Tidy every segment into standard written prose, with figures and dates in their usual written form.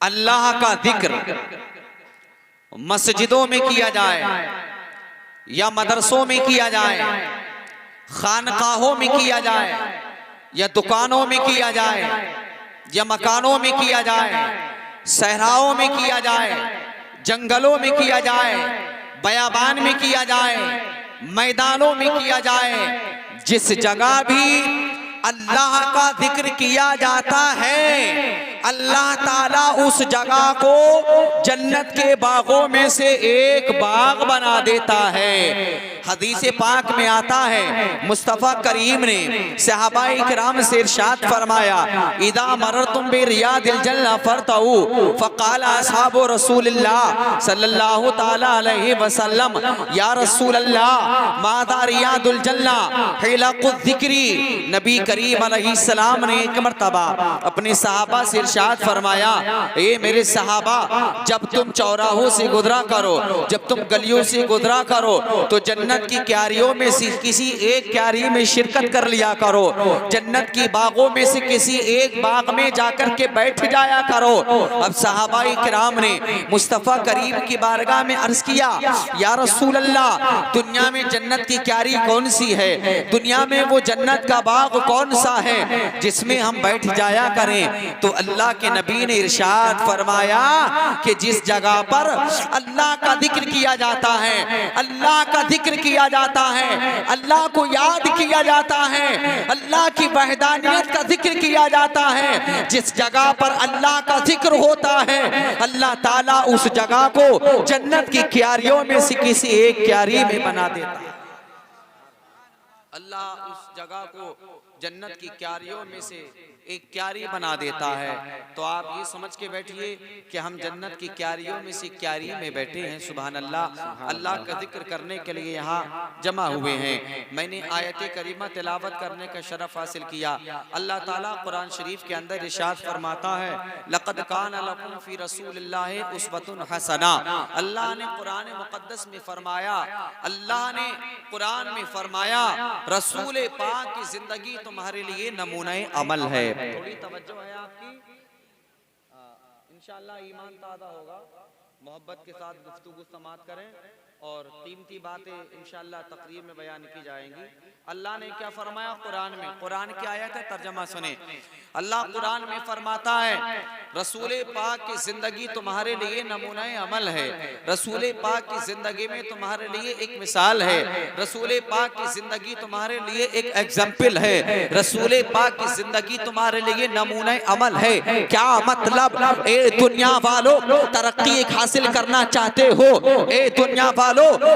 अल्लाह का जिक्र मस्जिदों में किया जाए या मदरसों में किया जाए, खानकाहों में किया जाए या दुकानों में किया जाए या मकानों में किया जाए, सहराओं में किया जाए, जंगलों में किया जाए, बयाबान में किया जाए, मैदानों में किया जाए, जिस जगह भी अल्लाह का जिक्र किया जाता है अल्लाह ताला उस जगह को जन्नत के बागों में से एक बाग बना देता है। हदीस पाक में आता है मुस्तफ़ा करीम ने सहाबाए किराम से इरशाद फरमाया, इदा मररतुम बिरियादिल जन्नह फरतऊ फ़क़ाल असहाबु रसूलिल्लाह सल्लल्लाहु ताला अलैहि वसल्लम या रसूलल्लाह मादा रियादुल जन्नह हिलक़ुज़ ज़िक्री। नबी करीम अलैहिस्सलाम ने एक मर्तबा अपने सहाबा से इरशाद फरमाया, ए मेरे सहाबा, जब तुम चौराहों से गुजरा करो, जब तुम गलियों से गुजरा करो तो जन्नत की क्यारियों में से किसी एक क्यारी में शिरकत कर लिया करो, जन्नत की बागों में से किसी एक बाग में जाकर के बैठ जाया करो। अब सहाबाए किराम ने मुस्तफ़ा करीम की बारगाह में अर्ज किया, या रसूल अल्लाह, दुनिया में जन्नत की क्यारी कौन सी है, दुनिया में वो जन्नत का बाग कौन सा है जिसमें हम बैठ जाया करें। तो अल्लाह के नबी ने इरशाद फरमाया कि जिस जगह पर अल्लाह का जिक्र किया जाता है, अल्लाह का जिक्र किया जाता है, अल्लाह को याद किया जाता है, अल्लाह की वहदानियत का जिक्र किया जाता है, जिस जगह पर अल्लाह का जिक्र होता है अल्लाह ताला उस जगह को जन्नत की क्यारियों में से किसी एक क्यारी में बना देता है। अल्लाह उस जगह को जन्नत की क्यारियों में से एक क्यारी बना देता है। तो आप ये समझ के बैठिए कि हम जन्नत की क्यारियों में से क्यारी में बैठे हैं। सुभान अल्लाह, अल्लाह का जिक्र करने के लिए यहाँ जमा हुए हैं। मैंने आयत करीमा तिलावत करने का शरफ हासिल किया। अल्लाह ताला कुरान शरीफ के अंदर इरशाद फरमाता है, लक़द कान लकुम फी रसूलिल्लाहि उस्वतुन हसना। अल्लाह ने कुरान मुक़द्दस में फरमाया, अल्लाह ने कुरान में फरमाया, रसूल पाक की जिंदगी तुम्हारे लिए नमूना अमल है। थोड़ी तवज्जो है आपकी, इंशाअल्लाह ईमान ताज़ा होगा। मोहब्बत के साथ गुफ्तगू समात करें और कीमती बातें इंशाअल्लाह तकरीर में बयान की जाएंगी। अल्लाह ने क्या फरमाया कुरान में, कुरान की आयत है, तर्जमा सुने। अल्लाह कुरान में फरमाता है, रसूल पाक की जिंदगी तुम्हारे लिए नमूना अमल है, रसूल पाक की जिंदगी में तुम्हारे लिए एक मिसाल है, रसूल पाक की जिंदगी तुम्हारे लिए एक एग्जाम्पल है, रसूल पाक की जिंदगी तुम्हारे लिए नमूना अमल है। क्या मतलब, ए दुनिया वालों तरक्की हासिल करना चाहते हो, ए दुनिया वालों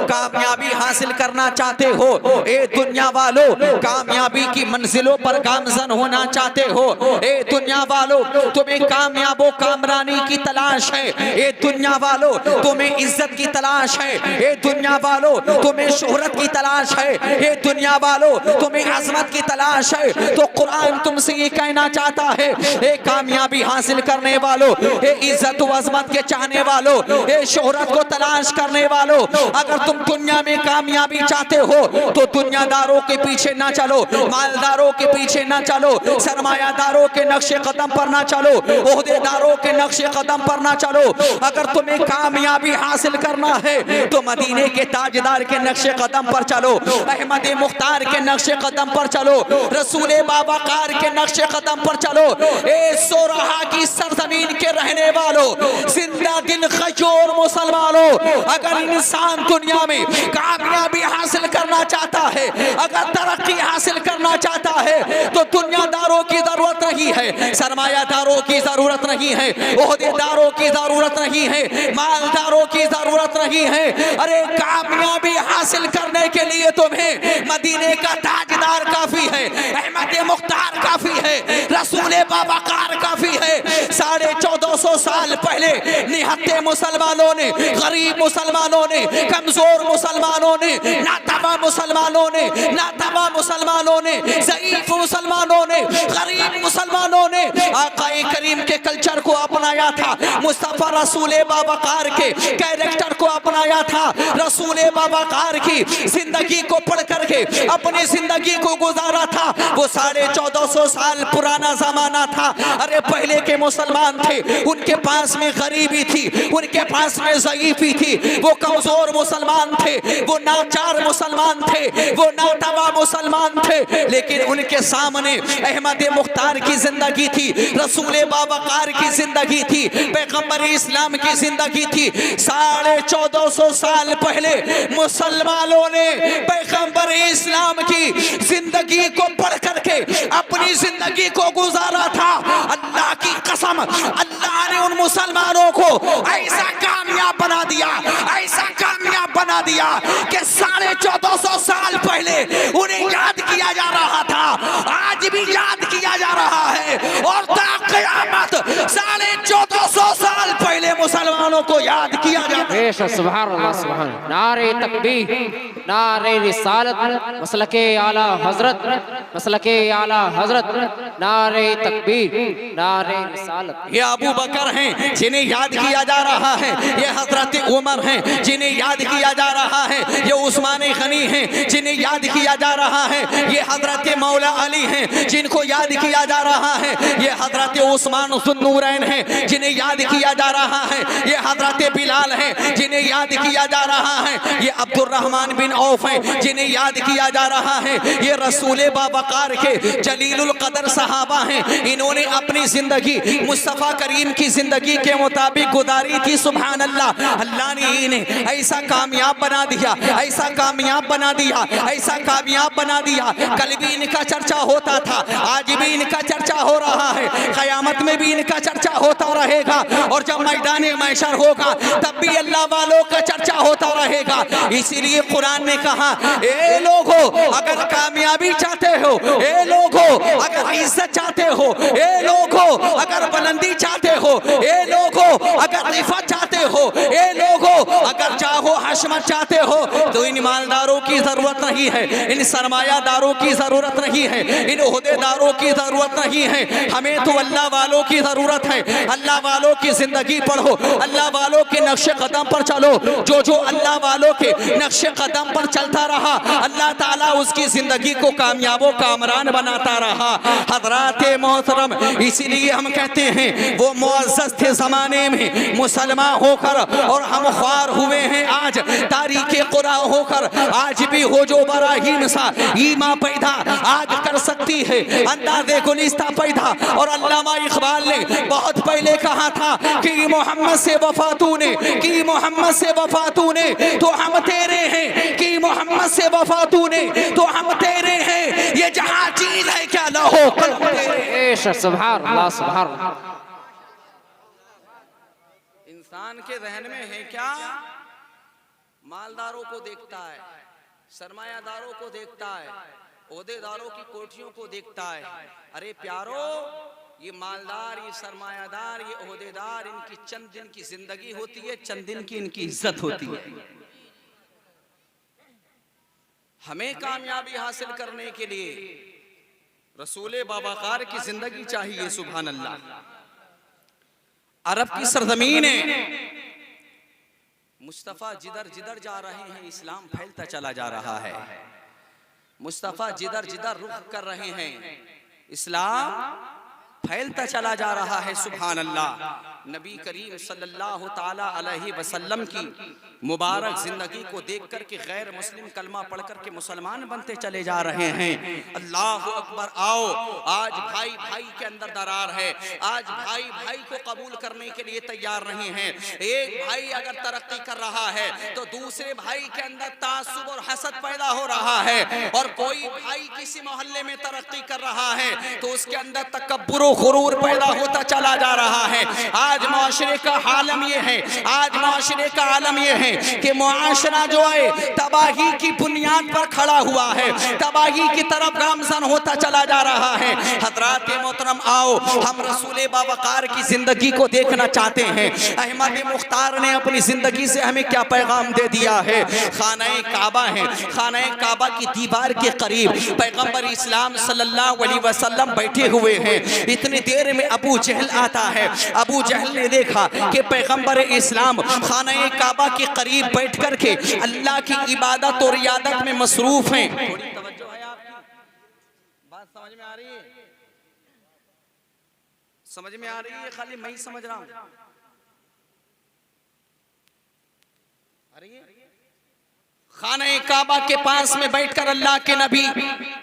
कामयाबी हासिल करना चाहते हो, ए दुनिया वालों कामयाबी की मंजिलों पर गामजन होना चाहते हो, ए दुनिया वालों तुम्हें कामयाबो कामरानी की तलाश है, ए दुनिया वालों तुम्हें इज्जत की तलाश है, ए दुनिया वालों तुम्हें शोहरत की तलाश है, ए दुनिया वालों तुम्हें अजमत की तलाश है, तो कुरान तुमसे ये कहना चाहता है, ए कामयाबी हासिल करने वालों, ए इज्जत व अजमत के चाहने वालों, ए शोहरत को तलाश करने वालों, अगर तुम दुनिया में कामयाबी चाहते हो तो दुनियादारों के पीछे ना चलो, मालदारों के पीछे ना चलो, सरमायादारों के नक्शे कदम पर ना चलो, ओहदेदारों के नक्शे कदम पर ना चलो। अगर तुम्हें कामयाबी हासिल करना है तो मदीने के ताजदार के नक्शे कदम पर चलो, अहमद मुख्तार के नक्शे कदम पर चलो, रसूल बाबाकार के नक्शे कदम पर चलो। ए सोरहा की सरजमीन के रहने वालों, जिंदा दिल खजूर मुसलमानों, अगर इंसान दुनिया में कामयाबी हासिल करना चाहता है, अगर तरक्की हासिल करना चाहता है तो दुनियादारों की जरूरत नहीं है, सरमायादारों की जरूरत नहीं है, ओहदेदारों की जरूरत नहीं है, मालदारों की जरूरत नहीं है। अरे कामयाबी हासिल करने के लिए तुम्हें मदीने का ताजदार काफी है, अहमद मुख्तार काफी है, रसूल बाबाकार काफी है। 1450 साल पहले निहत्ते मुसलमानों ने, गरीब मुसलमानों ने, कमजोर मुसलमानों ने, नातवा मुसलमानों ने, नातवा मुसलमानों ने, ज़ईफ मुसलमानों ने, गरीब मुसलमानों ने आक़ाए करीम के कल्चर को अपनाया था, मुस्तफ़ा रसूल बाबाकार के कैरेक्टर को अपनाया था, रसूल बाबाकार की जिंदगी को पढ़ करके अपनी जिंदगी को गुजारा था। वो 1450 साल साल पुराना जमाना था। अरे पहले के मुसलमान थे, उनके पास में गरीबी थी, उनके पास में ज़ईफ़ी थी, वो कमजोर मुसलमान थे, वो नाचार मुसलमान थे, वो नातवा मुसलमान थे, लेकिन उनके सामने अहमद मुख्तार की जिंदगी थी, रसूल बावकार की जिंदगी थी, पैगंबर इस्लाम की जिंदगी थी। 1450 साल पहले मुसलमानों ने पैगंबर इस्लाम की जिंदगी को पढ़ करके अपनी जिंदगी को गुजारा था। अल्लाह की कसम, अल्लाह ने उन मुसलमानों को ऐसा कामयाब बना दिया, ऐसा कामयाब बना दिया कि 1450 साल पहले उन्हें याद किया जा रहा था, आज भी याद किया जा रहा है और ता क़यामत 1450 साल पहले मुसलमानों को याद किया जाएगा। सुभान अल्लाह, सुभान। नारे तकबीर, नारे रिसालत, मसलके आला हजरत, मसलके आला हजरत, नारे तकबीर, नारे रिसालत। ये अबू बकर हैं जिन्हें याद किया जा रहा है, ये हजरत उमर हैं जिन्हें याद किया जा रहा है, ये उस्मान गनी हैं जिन्हें याद किया जा रहा है, ये हजरत मौला अली हैं जिनको याद किया जा रहा है, ये हजरत उस्मान ज़ुन्नूरैन हैं जिन्हें याद किया जा रहा है, ये हजरत बिलाल हैं जिन्हें याद किया जा रहा है, ये अब्दुर्रहमान बिन औफ हैं जिन्हें याद किया जा रहा है, ये रसूल बावकार के जलीलुल कदर सहाबा हैं, इन्होंने अपनी जिंदगी मुस्तफ़ा करीम की जिंदगी के मुताबिक गुजारी थी। सुभान अल्लाह, अल्लाह ने इन्हें ऐसा कामयाब बना दिया, ऐसा कामयाब बना दिया, ऐसा कामयाब बना दिया। कल भी इनका चर्चा होता था, आज भी इनका चर्चा हो रहा है, क़यामत में भी इनका चर्चा होता रहेगा और जब मैदान महशर होगा तब भी अल्लाह वालों का चर्चा होता रहेगा। इसीलिए कुरान ने कहा, ए लोगो अगर कामयाबी चाहते हो, ए लोगो अगर इज्जत चाहते हो, ए लोगो अगर बुलंदी चाहते हो, ए लोगो अगर रिफत चाहते हो, ए लोगो अगर चाहो हशमत चाहते हो, तो इन मालदारों की जरूरत नहीं है, इन सरमायादारों की जरूरत नहीं है, इन ओहदेदारों की जरूरत नहीं है, हमें तो अल्लाह वालों की जरूरत है। अल्लाह वालों की जिंदगी पढ़ो, अल्लाह वालों के नक्शे कदम पर चलो, जो जो अल्लाह वालों के नक्शे कदम पर चलता रहा, अल्लाह ताला उसकी जिंदगी को कामयाबो कामरान बनाता रहा। हजरात मोहतरम, इसीलिए हम कहते हैं वो मुअज़्ज़ज़ थे ज़माने में मुसलमान होकर और हम ख्वार हुए हैं आज तारीख़ क़ुरा होकर। आज भी हो जो बराहीन सा ईमा पैदा आज कर सकती है, अंदाज़े गुलिस्ता पैदा। और अल्लामा इक़बाल ने बहुत पहले कहा था कि मोहम्मद से वफ़ा तूने, कि मोहम्मद से वफ़ा तूने तो हम तेरे हैं, कि मोहम्मद से वफ़ा तूने तो हम तेरे हैं, ये जहाँ चीज़ है क्या लहो कल तेरे। सुभान अल्लाह, सुभान अल्लाह। इंसान के जहन में है क्या, मालदारों को देखता है, सरमायादारों को देखता है, ओहदेदारों की कोठियों को देखता है। अरे प्यारो, ये मालदार, ये सरमायादार, ये ओहदेदार, इनकी चंद दिन की जिंदगी होती है, चंद दिन की इनकी इज्जत होती है। हमें कामयाबी हासिल करने के लिए रसूल बावकार की जिंदगी चाहिए। सुभान अल्लाह। अरब की सरजमीन है, मुस्तफ़ा जिधर जिधर जा रहे हैं इस्लाम फैलता चला जा रहा है। मुस्तफ़ा जिधर जिधर रुख कर रहे हैं इस्लाम फैलता चला जा रहा है। सुभान अल्लाह। नबी करीम सल्लल्लाहु ताला अलैहि वसल्लम की मुबारक जिंदगी को देख कर के गैर मुस्लिम कलमा पढ़ कर के मुसलमान बनते चले जा रहे हैं। अल्लाह अकबर। आओ, आज भाई भाई के अंदर दरार है, आज भाई भाई को कबूल करने के लिए तैयार नहीं है। एक भाई अगर तरक्की कर रहा है तो दूसरे भाई के अंदर तासुब और हसद पैदा हो रहा है, और कोई भाई किसी मोहल्ले में तरक्की कर रहा है तो उसके अंदर तकब्बुर और गुरूर पैदा होता चला जा रहा है। आज माशरे का आलम ये है, आज माशरे का आलम ये है कि मुआशरा जो है तबाही की बुनियाद पर खड़ा हुआ है, तबाही की तरफ गामजन होता चला जा रहा है। हजरात मोहतरम, आओ हम रसूल बावकार की जिंदगी को देखना चाहते हैं। अहमद मुख्तार ने अपनी जिंदगी से हमें क्या पैगाम दे दिया है। खाना काबा है, खाना काबा की दीवार के करीब पैगंबर इस्लाम सल्लल्लाहु अलैहि वसल्लम बैठे हुए हैं। इतनी देर में अबू जहल आता है। अबू जहल ने देखा कि पैगंबर इस्लाम खाना काबा के करीब बैठ कर के अल्लाह की इबादत और रियादत में मसरूफ हैं। थोड़ी तवज्जो है आपकी, बात समझ में आ रही है? समझ में आ रही है? खाली मैं ही समझ रहा हूं? खाने काबा के पास में बैठकर अल्लाह के नबी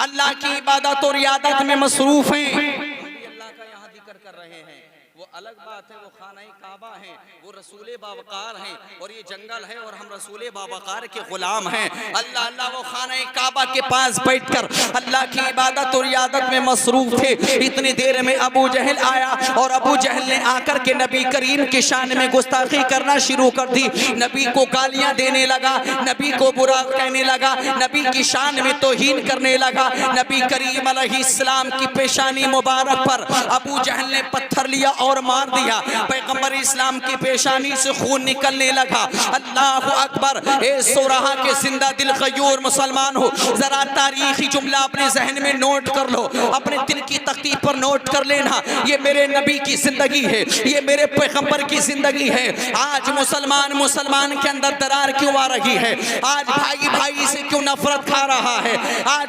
अल्लाह की इबादत और इयादत में मसरूफ हैं। अल्लाह का यहाँ जिक्र कर रहे हैं, वो अलग बात है, वो खाना काबा है, वो रसूल बावकार हैं और ये जंगल है और हम रसूल बावकार के गुलाम हैं। अल्लाह अल्लाह वो खाना काबा के पास बैठकर अल्लाह की इबादत और इयादत में मसरूफ थे। इतनी देर में अबू जहल आया और अबू जहल ने आकर के नबी करीम की शान में गुस्ताखी करना शुरू कर दी। नबी को गालियां देने लगा, नबी को बुरा कहने लगा, नबी की शान में तौहीन करने लगा। नबी करीम अलैहिस्सलाम की पेशानी मुबारक पर अबू जहल ने पत्थर लिया और मार दिया। पैगंबर इस्लाम की पेशानी से खून निकलने लगा। अल्लाह अकबर। ए सोरहा के जिंदा दिल गयूर मुसलमान हो, जरा तारीखी जुमला अपने जहन में नोट कर लो, अपने दिल की तख्ती पर नोट कर लेना। ये मेरे नबी की जिंदगी है, ये मेरे पैगंबर की जिंदगी है। आज मुसलमान के अंदर दरार क्यों आ रही है? आज भाई भाई से क्यों नफरत खा रहा है? आज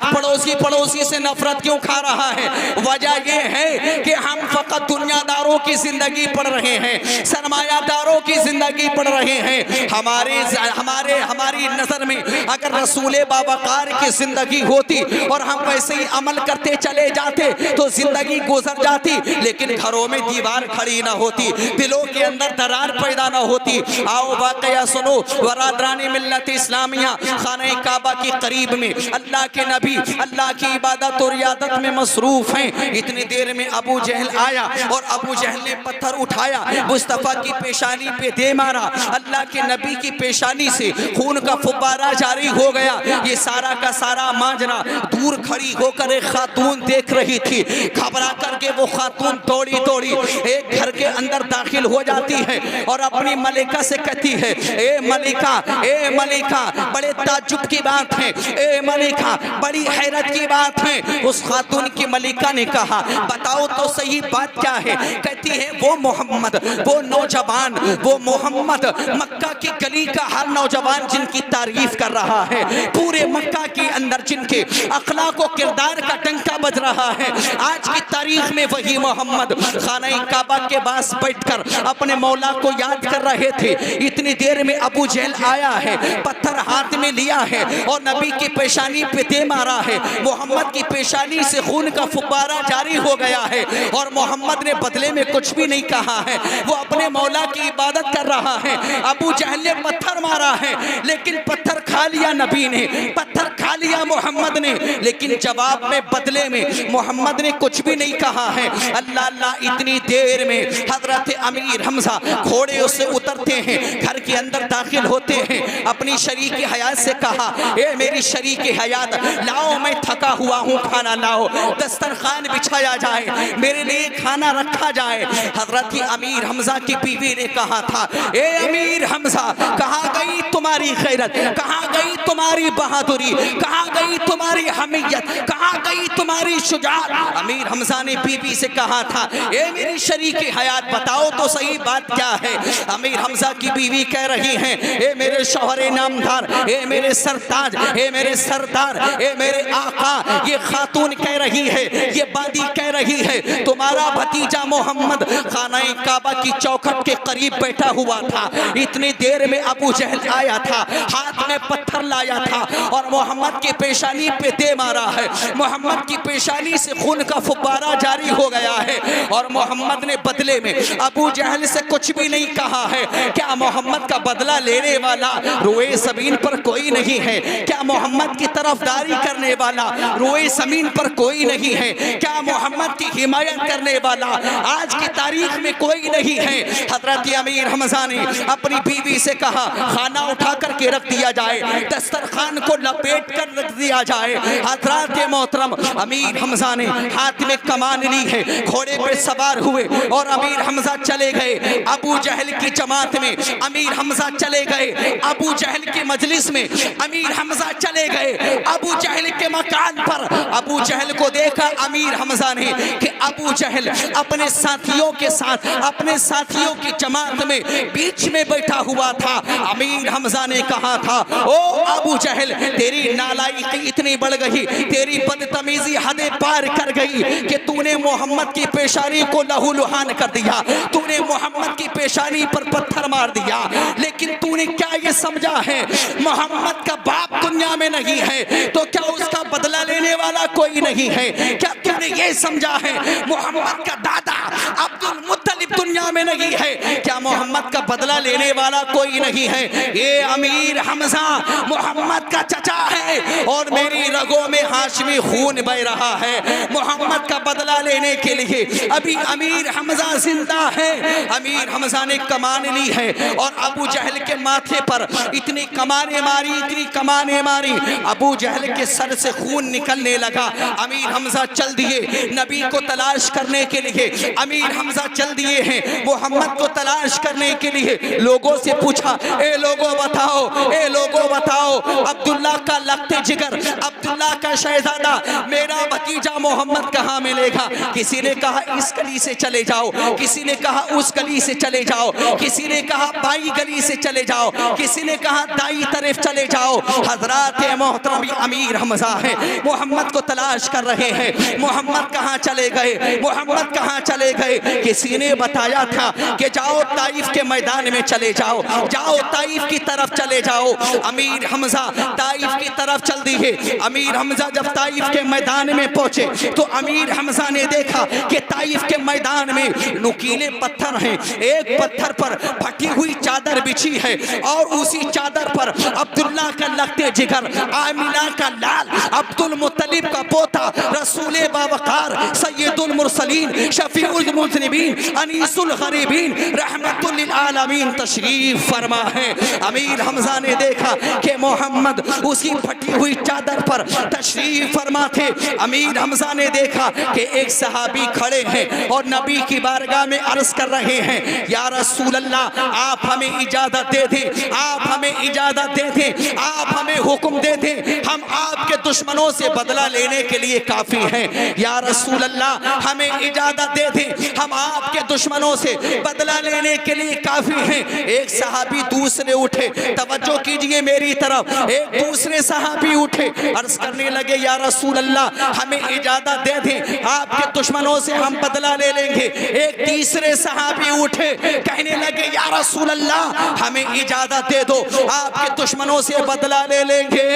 पड़ोसी से नफरत क्यों खा रहा है? वजह यह है कि हम फकत दुनियादारों की जिंदगी पढ़ रहे हैं, सरमायादारों की जिंदगी पढ़ रहे हैं। हमारी नजर में अगर रसूले बावकार की जिंदगी होती और हम वैसे ही अमल करते चले जाते तो जिंदगी गुजर जाती, लेकिन घरों में दीवार खड़ी ना होती, दिलों के अंदर दरार पैदा ना होती। आओ वाकया सुनो। वरादरानी मिल्लत इस्लामिया खाने काबा के करीब में अल्लाह के नबी अल्लाह की इबादत और इयादत में मसरूफ हैं। इतनी देर में अबू जहल आया और अबू जहल ने पत्थर उठाया, मुस्तफा की पेशानी पे दे मारा। अल्लाह के नबी की पेशानी से खून का फुब्बारा जारी हो गया। ये सारा का सारा माजरा दूर खड़ी होकर एक खातून देख रही थी। घबरा करके वो खातून दौड़ी एक घर के अंदर दाखिल हो जाती है और अपनी मलिका से कहती है, ए मलिका, बड़े ताज्जुब की बात है, ए मलिका, बड़ी हैरत की बात है। उस खातून की मलिका ने कहा, बताओ तो सही बात क्या है? कहती है, वो मोहम्मद, वो नौजवान, वो मोहम्मद, मक्का की गली का हर नौजवान जिनकी तारीफ कर रहा है, पूरे मक्का के अंदर जिनके अखलाक और किरदार का डंका बज रहा है, आज की तारीख में वही मोहम्मद खाना काबा के पास बैठकर अपने मौला को याद कर रहे थे। इतनी देर में अबू जहल आया है, पत्थर हाथ में लिया है और नबी की पेशानी पे दे मारा है। मोहम्मद की पेशानी से खून का फुब्बारा जारी हो गया है और मोहम्मद ने बदले में कुछ भी नहीं कहा है, वो अपने मौला की इबादत कर रहा है। अबू जहल ने पत्थर मारा है, लेकिन पत्थर खा लिया नबी ने, पत्थर खा लिया मोहम्मद ने, लेकिन जवाब में बदले में मोहम्मद ने कुछ भी नहीं कहा है। अल्लाह अल्लाह। इतनी देर में हजरत अमीर हमजा घोड़े से उतरते हैं, घर के अंदर दाखिल होते हैं, अपनी शरीक हयात से कहा, ए मेरी शरीक हयात, लाओ मैं थका हुआ हूँ, खाना लाओ, दस्तरखान बिछाया जाए, मेरे लिए खाना रखा जाए। हजरत अमीर हमजा की बीवी ने कहा था, ए अमीर हमजा, कहाँ गई तुम्हारी खैरत, कहाँ गई तुम्हारी बहादुरी, कहाँ गई तुम्हारी हमीयत, कहाँ गई तुम्हारी शुजाअत? अमीर हमजा ने बीवी से कहा था, ए मेरी शरीक हयात, बताओ तो सही बात क्या है? अमीर हमजा की बीवी कह रही हैं, ए मेरे शौहरे नामदार, ए मेरे सरताज, ए मेरे सरदार, ए मेरे आका, ये खातून कह रही है, ये बादी कह रही है, तुम्हारा भतीजा मोहम्मद खाना काबा की चौखट के करीब बैठा हुआ था। इतनी देर में अबू जहल आया था, हाथ में पत्थर लाया था और मोहम्मद की पेशानी पे दे मारा है। मोहम्मद की पेशानी से खून का फुब्बारा जारी हो गया है और मोहम्मद ने बदले में अबू जहल से कुछ भी नहीं कहा है। क्या मोहम्मद का बदला लेने वाला रोए ज़मीन पर कोई नहीं है? क्या मोहम्मद की तरफदारी करने वाला रोए ज़मीन पर कोई नहीं है? क्या मोहम्मद की हिमायत करने वाला आज की तारीख में कोई नहीं है? हजरत अमीर हमजा ने अपनी बीवी से कहा, खाना उठा करके रख दिया जाए, दस्तरखान को लपेट कर रख दिया जाए। हजरत मोहतरम अमीर हमजा ने हाथ में कमान ली है, घोड़े पर सवार हुए और अमीर हमजा चले गए अबू जहल की जमात में। अमीर हमजा चले गए अबू जहल की मजलिस में, अमीर हमजा चले गए अबू जहल के मकान पर। अबू जहल को देखा अमीर हमजा ने कि अबू जहल अपने साथियों के साथ, अपने साथियों की जमात में बीच में बैठा हुआ था। अमीर हमजा ने कहा था, ओ अबू जहल, तेरी नालायकी इतनी बढ़ गई, तेरी बदतमीजी हदें पार कर गई कि तूने मोहम्मद की पेशानी को लहूलुहान कर दिया, तूने मोहम्मद की पेशानी पर पत्थर मार दिया। लेकिन तूने क्या ये समझा है मोहम्मद का बाप दुनिया में नहीं है तो क्या उसका बदला लेने वाला कोई नहीं है? क्या तूने ये समझा है मोहम्मद का दादा अब्दुल मुत्तलिब दुनिया में नहीं है? क्या मोहम्मद का बदला लेने वाला कोई नहीं है? ये अमीर हमजा मोहम्मद का चचा है और मेरी रगों में हाशमी खून बह रहा है। मोहम्मद का बदला लेने के लिए अभी अमीर हमजा जिंदा है। अमीर हमजा ने कमान ली है और अबू जहल के माथे पर इतनी कमाने मारी, इतनी कमाने मारी, अबू जहल के सर से खून निकलने लगा। अमीर हमजा चल दिए नबी को तलाश करने के लिए। अमीर हमजा चल दिए हैं मोहम्मद को तलाश करने के लिए। लोगों से पूछा, ए लोगों बताओ, ए लोगों बताओ, अब्दुल्ला का लगते जिगर, अब्दुल्ला का शहजादा, मेरा भतीजा मोहम्मद कहाँ मिलेगा? किसी ने कहा इस गली से चले जाओ, किसी ने कहा उस गली से चले जाओ, किसी ने कहा बाई गली से चले जाओ, किसी ने कहा दाई तरफ चले जाओ। हजरात मोहतरम अमीर हमजा है मोहम्मद को तलाश कर रहे हैं। मोहम्मद कहाँ चले गए, मोहम्मद कहाँ चले गए? किसी ने बताया था कि जाओ ताइफ के मैदान में चले जाओ, जाओ ताइफ की तरफ चले जाओ। अमीर हमजा ताइफ की तरफ चल दिए। अमीर हमजा जब ताइफ के मैदान में पहुंचे तो अमीर हमजा ने देखा कि ताइफ के मैदान में नुकीले पत्थर हैं। एक पत्थर पर फटी हुई चादर बिछी है और उसी चादर पर अब्दुल्ला का लगते जिगर, आमिना का लाल, अब्दुल मुत्तलिब का पोता, रसूले बावकार, सैयदुल मुरसलीन, शफीउल मुज़निबीन, अनीसुल गरीबीन, रहमतुल लिल आलमीन तशरीफ फरमा है। अमीर हमजा ने देखा कि मोहम्मद उसी फटी हुई चादर पर तशरीफ फरमा थे। अमीर हमजा ने देखा कि एक सहाबी खड़े हैं और नबी की बारगाह में अर्ज कर रहे हैं, या रसूल अल्लाह आप हमें इजाजत दे दें, आप हमें इजाजत दे दें, आप हमें हुक्म दे दें, हम आपके दुश्मनों से बदला लेने के लिए काफी हैं। या रसूल अल्लाह हमें इजाजत दे दें, हम आपके दुश्मनों से बदला लेने के लिए काफी हैं। एक सहाबी दूसरे उठे, तवज्जो कीजिए मेरी तरफ, एक दूसरे सहाबी उठे, अर्ज करने लगे या रसूल अल्लाह हमें इजाजत दे दें, आपके दुश्मनों से हम बदला ले लेंगे। एक तीसरे सहाबी उठे, कहने लगे या रसूल अल्लाह हमें इजाजत दे दो, आपके दुश्मनों से बदला ले लेंगे।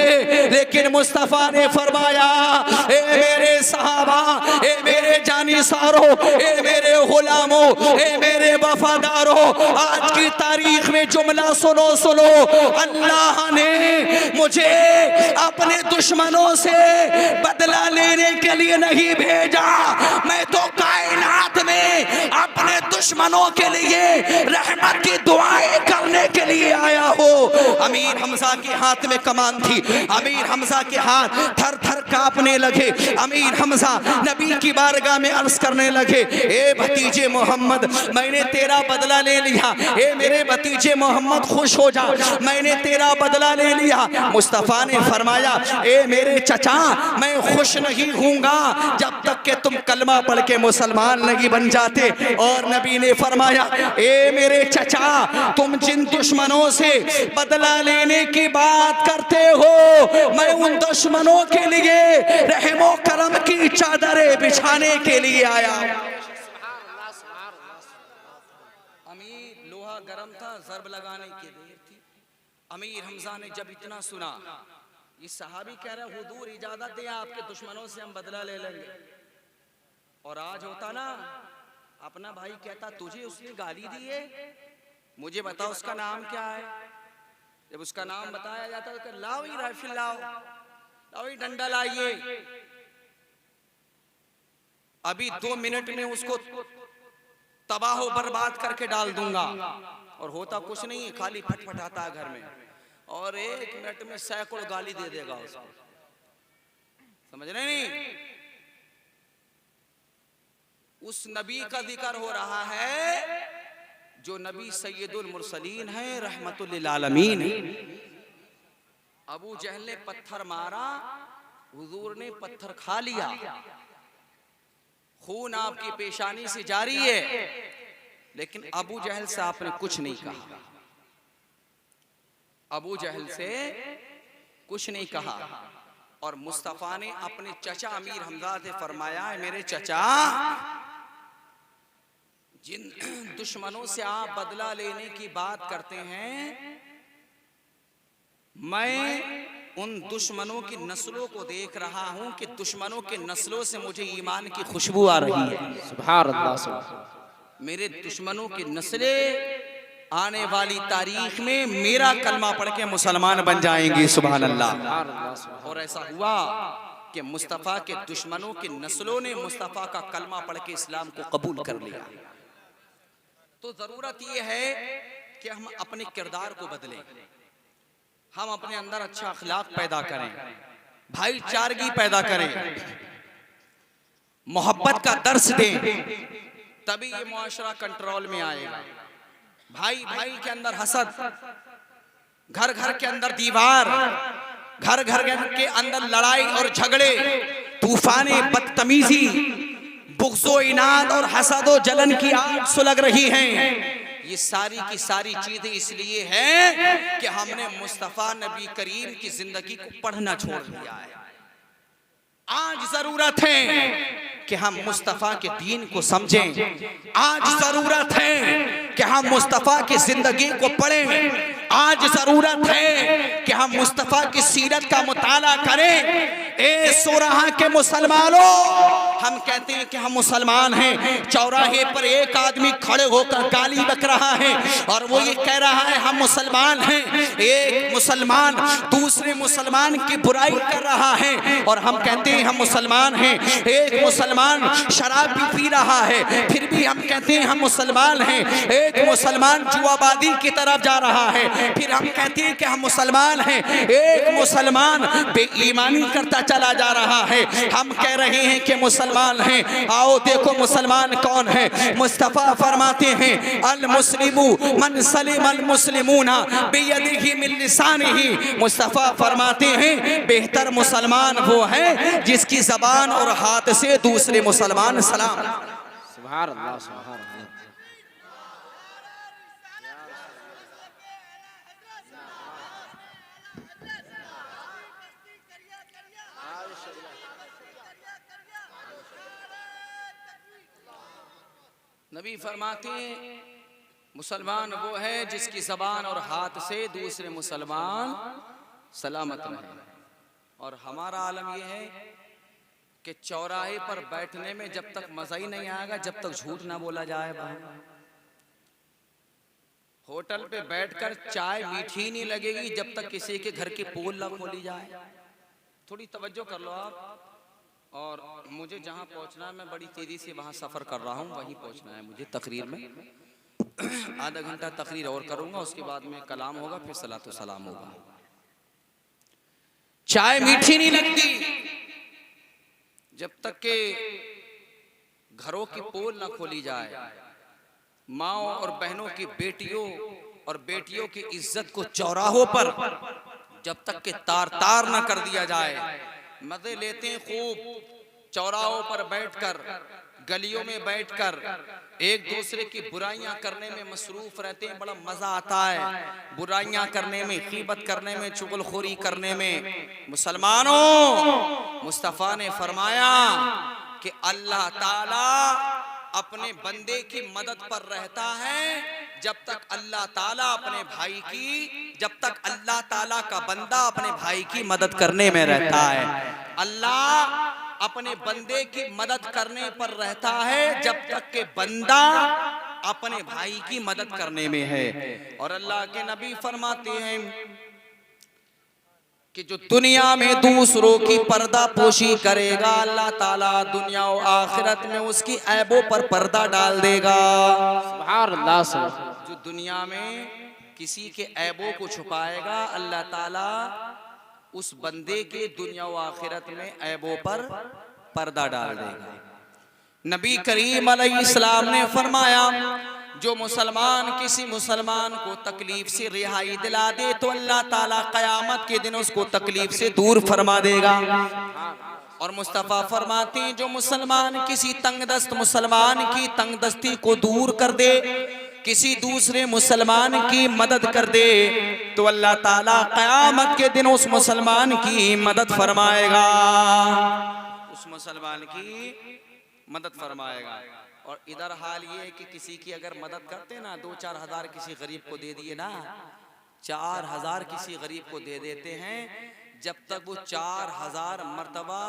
लेकिन मुस्तफा ने फरमाया, ए मेरे सहाबा, ए मेरे जानिसारों, ए मेरे गुलामों, ए मेरे वफादारों, आज की तारीख में जुमला सुनो सुनो, अल्लाह ने मुझे अपने दुश्मनों से बदला लेने के लिए नहीं भेजा, मैं तो कायनात में अपने दुश्मनों के लिए रहमत की दुआएं करने के लिए आया हो। अमीर हमजा के हाथ में कमान थी, अमीर हमजा के हाथ थर थर कांपने लगे। अमीर हमजा नबी की बारगाह में अर्ज करने लगे, ए भतीजे मोहम्मद मैंने तेरा बदला ले लिया, ए मेरे भतीजे मोहम्मद खुश हो जा, मैंने तेरा बदला ले लिया। मुस्तफा ने फरमाया, ए मेरे चचा मैं खुश नहीं हूँगा जब तक कि तुम कलमा पढ़ के मुसलमान नहीं बन जाते। और नबी ने फरमाया, ए मेरे चचा तुम जिन दुश्मनों से बदला लेने की बात करते हो, मैं उन दुश्मनों के लिए रहमो करम की चादरें बिछाने के लिए आया। अमीर लोहा गरम था, जरब लगाने की देर थी। अमीर हमजा ने जब इतना सुना, ये सहाबी कह रहा हुजूर इजाजत दें, आपके दुश्मनों से हम बदला ले लेंगे। और आज होता ना, अपना भाई कहता तुझे उसने गाली दी है, मुझे बताओ उसका नाम क्या है। जब उसका नाम बताया जाता है तो लाओ ही राइफल लाओ, लाओ ही डंडा लाइए, अभी 2 मिनट में उसको तबाह बर्बाद करके डाल दूंगा। और होता कुछ नहीं, खाली फटफटाता है घर में, और 1 मिनट में सैकड़ों गाली दे देगा उसको। समझ रहे नहीं? उस नबी का जिक्र हो रहा है जो नबी सैयदुल मुरसलीन है, रहमतुल लिल आलमीन। अबू जहल ने पत्थर मारा, हुजूर ने पत्थर खा लिया, खून आपकी पेशानी से जारी है, लेकिन अबू जहल से आपने कुछ नहीं कहा, अबू जहल से कुछ नहीं कहा। और मुस्तफ़ा ने अपने चचा अमीर हमजा से फरमाया, मेरे चचा, जिन दुश्मनों से आप बदला लेने की बात करते हैं, मैं उन दुश्मनों की नस्लों को देख रहा हूं कि दुश्मनों के नस्लों से मुझे ईमान की खुशबू आ रही है। सुभान अल्लाह। मेरे दुश्मनों की नस्लें आने वाली तारीख में मेरा कलमा पढ़ के मुसलमान बन जाएंगे। सुभान अल्लाह। और ऐसा हुआ कि मुस्तफ़ा के दुश्मनों की नस्लों ने मुस्तफ़ा का कलमा पढ़ के इस्लाम को कबूल कर लिया। तो जरूरत यह है कि हम अपने किरदार को बदलें, हम अपने अंदर अच्छा अखलाक पैदा करें, भाईचारगी पैदा करें, मोहब्बत का दर्स दें, तभी ये मुआशरा कंट्रोल में आएगा। भाई भाई के अंदर हसद, घर घर के अंदर दीवार, घर घर के अंदर लड़ाई और झगड़े, तूफाने बदतमीजी, बुग़्ज़ो इनाद और हसद जलन की आग सुलग रही हैं। ये सारी की सारी चीजें इसलिए हैं कि हमने मुस्तफ़ा नबी करीम की जिंदगी को पढ़ना छोड़ दिया है। आज जरूरत है कि हम मुस्तफ़ा के दीन को समझें। आज जरूरत है कि हम मुस्तफ़ा की जिंदगी को पढ़ें। आज जरूरत है कि हम मुस्तफ़ा की सीरत का मुताला करें। ए सोरहा के मुसलमानों, हम कहते हैं कि हम मुसलमान हैं, चौराहे पर एक आदमी खड़े होकर गाली बक रहा है और वो ये कह रहा है हम मुसलमान हैं। एक मुसलमान दूसरे मुसलमान की बुराई कर रहा है और हम कहते हैं हम मुसलमान हैं। एक मुसलमान शराब भी पी रहा है, फिर भी हम कहते हैं हम मुसलमान हैं। एक मुसलमान जुआबादी की तरफ जा रहा है, फिर हम कहते हैं कि हम मुसलमान हैं। एक मुसलमान बेईमानी करता चला जा रहा है, हम कह रहे हैं कि मुसलमान हैं। आओ देखो मुसलमान कौन है। मुस्तफ़ा फरमाते हैं अल मुस्लिमु मन सलिम अल मुस्लिमूना बियदिही मिन लिसानिही। मुस्तफ़ा फरमाते हैं बेहतर मुसलमान वो है जिसकी ज़बान और हाथ से दूसरे मुसलमान सलाम। सुभान अल्लाह, सुभान अल्लाह। नबी फरमाते हैं मुसलमान वो है जिसकी ज़बान और हाथ से दूसरे मुसलमान सलामत रहे। और हमारा आलम यह है कि चौराहे पर बैठने में जब तक मज़ा ही नहीं आएगा जब तक झूठ ना बोला जाए। होटल पे बैठकर चाय मीठी नहीं लगेगी जब तक किसी के घर की पोल ना खोली जाए। थोड़ी तवज्जो कर लो आप। और मुझे जहाँ पहुँचना है मैं बड़ी तेज़ी से वहाँ सफ़र कर रहा हूँ, वहीं पहुँचना है मुझे तकरीर में। आधा घंटा तकरीर और करूँगा, उसके बाद में कलाम होगा, फिर सलातो सलाम होगा। चाय मीठी नहीं लगती जब तक के घरों की पोल ना खोली जाए। माओ और बहनों की बेटियों और बेटियों की इज्जत को चौराहों पर जब तक के तार तार ना कर दिया जाए। मजे लेते हैं खूब चौराहों पर बैठकर, गलियों में बैठकर एक दूसरे की बुराइयां करने में मसरूफ रहते हैं। बड़ा मजा आता है बुराइयां करने में, गीबत करने में, चुगलखोरी करने में। मुसलमानों, मुस्तफ़ा ने फरमाया कि अल्लाह ताला अपने बंदे की मदद पर रहता है जब तक अल्लाह ताला अपने भाई की, जब तक अल्लाह ताला का बंदा अपने भाई की मदद करने में रहता है। अल्लाह अपने बंदे की मदद करने पर रहता है जब तक के बंदा अपने भाई की मदद करने में है। और अल्लाह के नबी फरमाते हैं कि जो दुनिया में दूसरों की पर्दा पोशी करेगा अल्लाह ताला दुनिया और आखिरत में उसकी ऐबों पर पर्दा डाल देगा। सुभान अल्लाह। जो दुनिया में किसी के ऐबों को छुपाएगा अल्लाह ताला उस बंदे के दुनिया और आखिरत में ऐबों पर पर्दा डाल देगा। नबी करीम अलैहिस्सलाम ने फरमाया जो मुसलमान किसी मुसलमान को तकलीफ से रिहाई दिला दे तो अल्लाह ताला क़यामत के दिन उसको तकलीफ से दूर फरमा देगा। और मुस्तफ़ा फरमाते हैं जो मुसलमान किसी तंगदस्त मुसलमान की तंगदस्ती को दूर कर दे किसी दूसरे मुसलमान की मदद कर दे तो अल्लाह ताला क़यामत के दिन उस मुसलमान की मदद फरमाएगा, उस मुसलमान की मदद फरमाएगा। और इधर हाल ये है कि किसी की अगर मदद करते ना, 2-4 हज़ार किसी गरीब को दे दिए ना, 4,000 किसी गरीब को दे देते हैं, जब तक वो 4,000 मर्तबा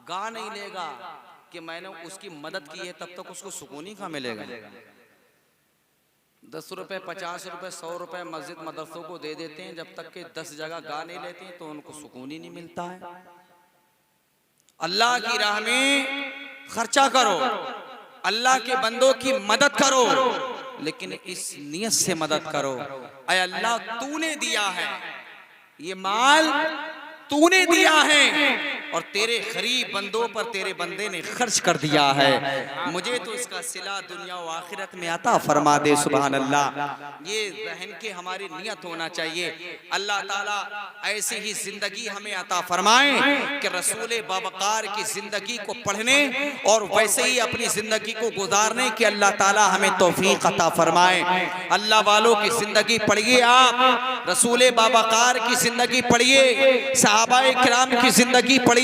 गा नहीं लेगा कि मैंने उसकी मदद की है, तब तक उसको सुकून ही कहाँ मिलेगा। 10 रुपए, 50 रुपए, 100 रुपए मस्जिद मदरसों को दे देते हैं, जब तक के 10 जगह गा नहीं लेते हैं तो उनको सुकून ही नहीं मिलता है। अल्लाह की राह में खर्चा करो, अल्लाह के बंदों की मदद करो, लेकिन इस नियत से मदद करो, ऐ अल्लाह तूने दिया है ये माल, तूने दिया है और तेरे गरीब बंदों पर तेरे बंदे ने खर्च कर दिया है, मुझे तो इसका सिला दुनिया व आखिरत में अता फरमा दे। सुभान अल्लाह। ये रहन के हमारी नियत होना चाहिए। अल्लाह ताला ऐसी ही जिंदगी हमें अता फरमाए कि रसूल बावकार की जिंदगी को पढ़ने और वैसे ही अपनी जिंदगी को गुजारने की अल्लाह ताला हमें तौफीक अता फरमाए। अल्लाह वालों की जिंदगी पढ़िए, आप रसूल बावकार की जिंदगी पढ़िए, सहाबाए किराम की जिंदगी पढ़िए।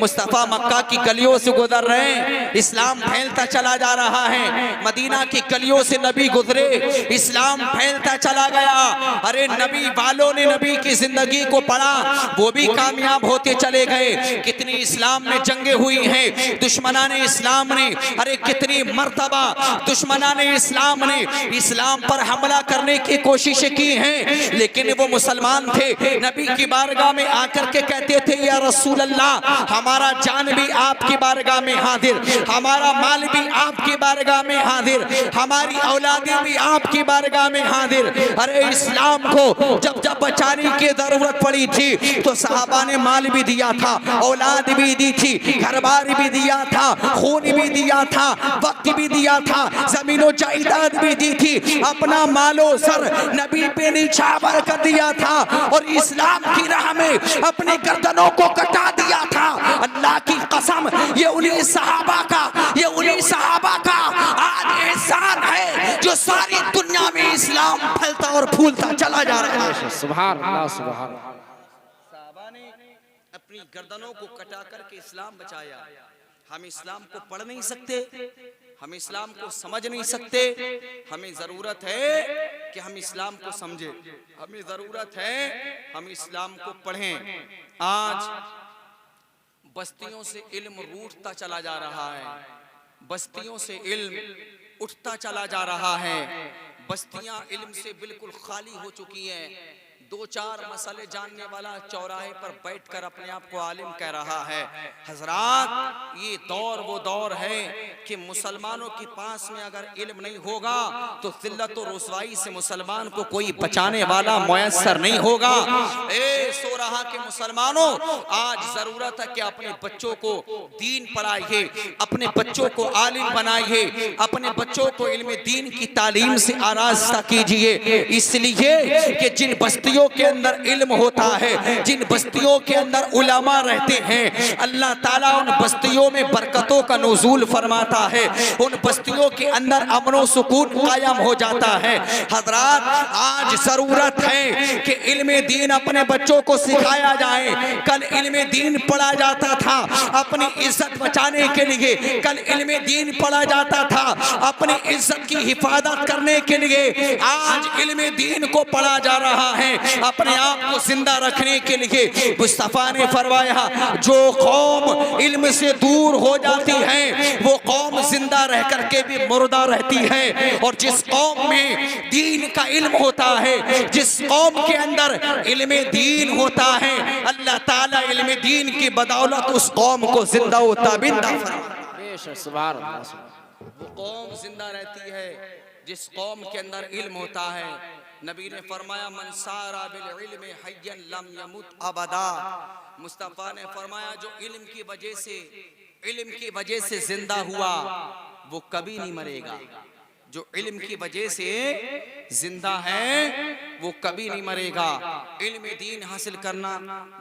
मुस्तफ़ा मक्का की गलियों से गुजर रहे हैं, इस्लाम फैलता चला जा रहा है। मदीना की गलियों से नबी गुजरे, इस्लाम फैलता चला गया। अरे नबी वालों ने नबी की जिंदगी को पढ़ा, वो भी कामयाब होते चले गए। कितनी इस्लाम में जंगें हुई हैं, दुश्मनाने इस्लाम ने, अरे कितनी मर्तबा दुश्मनाने इस्लाम ने इस्लाम पर हमला करने की कोशिश की हैं, लेकिन वो मुसलमान थे। नबी की बारगाह में आकर के कहते थे, या रसूल अल्लाह, हमारा जान भी आपकी बारगाह में हाजिर, हमारा माल भी आपकी बारगाह में हाजिर, हमारी औलादें भी आपकी बारगाह में हाजिर। अरे इस्लाम को जब जब बचाने की जरूरत पड़ी थी तो सहाबा ने माल भी दिया था, औलाद भी दी थी, घरबार भी दिया था, खून भी दिया था, वक्त भी दिया था, जमीनो जायदाद भी दी थी, अपना मालो सर नबी पे निछावर कर दिया था और इस्लाम की राह में अपनी गर्दनों को कटा दिया था। अल्लाह की कसम, ये उन्हीं सहाबा का आज एहसान है जो सारी दुनिया में इस्लाम फैलता और फूलता चला जा रहा है। सुभान अल्लाह, सुभान अल्लाह। सहाबा ने अपनी गर्दनों को कटा करके इस्लाम बचाया। हम इस्लाम को पढ़ नहीं सकते, हम इस्लाम को समझ नहीं सकते। हमें जरूरत है कि हम इस्लाम को समझें, हमें जरूरत है हम इस्लाम को पढ़ें। आज बस्तियों से इल्म रूठता चला जा रहा है, बस्तियों से इल्म उठता चला जा रहा है, बस्तियां इल्म से बिल्कुल खाली हो चुकी हैं। 2-4 मसले जानने वाला चौराहे पर बैठकर अपने आप को आलिम कह रहा है। हजरात, ये दौर वो दौर है कि मुसलमानों के पास में अगर इल्म नहीं होगा तो जिल्लत और रुसवाई से मुसलमान को कोई बचाने वाला मुयस्सर नहीं होगा। ए सो रहा के मुसलमानों, आज जरूरत है कि अपने बच्चों को दीन पढ़ाइए, अपने बच्चों को आलिम बनाइए, अपने बच्चों को इल्म दीन की तालीम से आरास्ता कीजिए। इसलिए कि जिन बस्तियों के अंदर इल्म होता है, जिन बस्तियों के अंदर उलमा रहते हैं, अल्लाह ताला उन बस्तियों में बरकतों का नुज़ूल फरमाता है, उन बस्तियों के अंदर अमन और सुकून कायम हो जाता है। हजरात, आज जरूरत है कि इल्म दीन अपने बच्चों को सिखाया जाए। कल इल्म दीन पढ़ा जाता था अपनी इज्जत बचाने के लिए, कल इल्म दीन पढ़ा जाता था अपनी इज्जत की हिफाजत करने के लिए। आज इल्म दीन को पढ़ा जा रहा है अपने आप को जिंदा रखने के लिए। मुस्तफा ने फरमाया, जो कौम इल्म से दूर हो जाती है वो कौम जिंदा रह करके भी मुर्दा रहती है, और जिस कौम में दीन का इल्म होता है, जिस कौम के अंदर इल्म दीन होता है, अल्लाह ताला इल्म दीन की बदौलत उस कौम को जिंदा व ताबिंदा फरमाता है। सुभान अल्लाह। वो कौम जिंदा रहती है जिस कौम के अंदर इल्म होता है। नबी ने फरमाया, मन सारा बिल इल्म हय्यन लम यमुत अबदा। मुस्तफा ने फरमाया, जो इल्म की वजह से जिंदा हुआ वो कभी नहीं मरेगा। जो इल्म की वजह से जिंदा है वो कभी नहीं मरेगा। इल्म दीन हासिल करना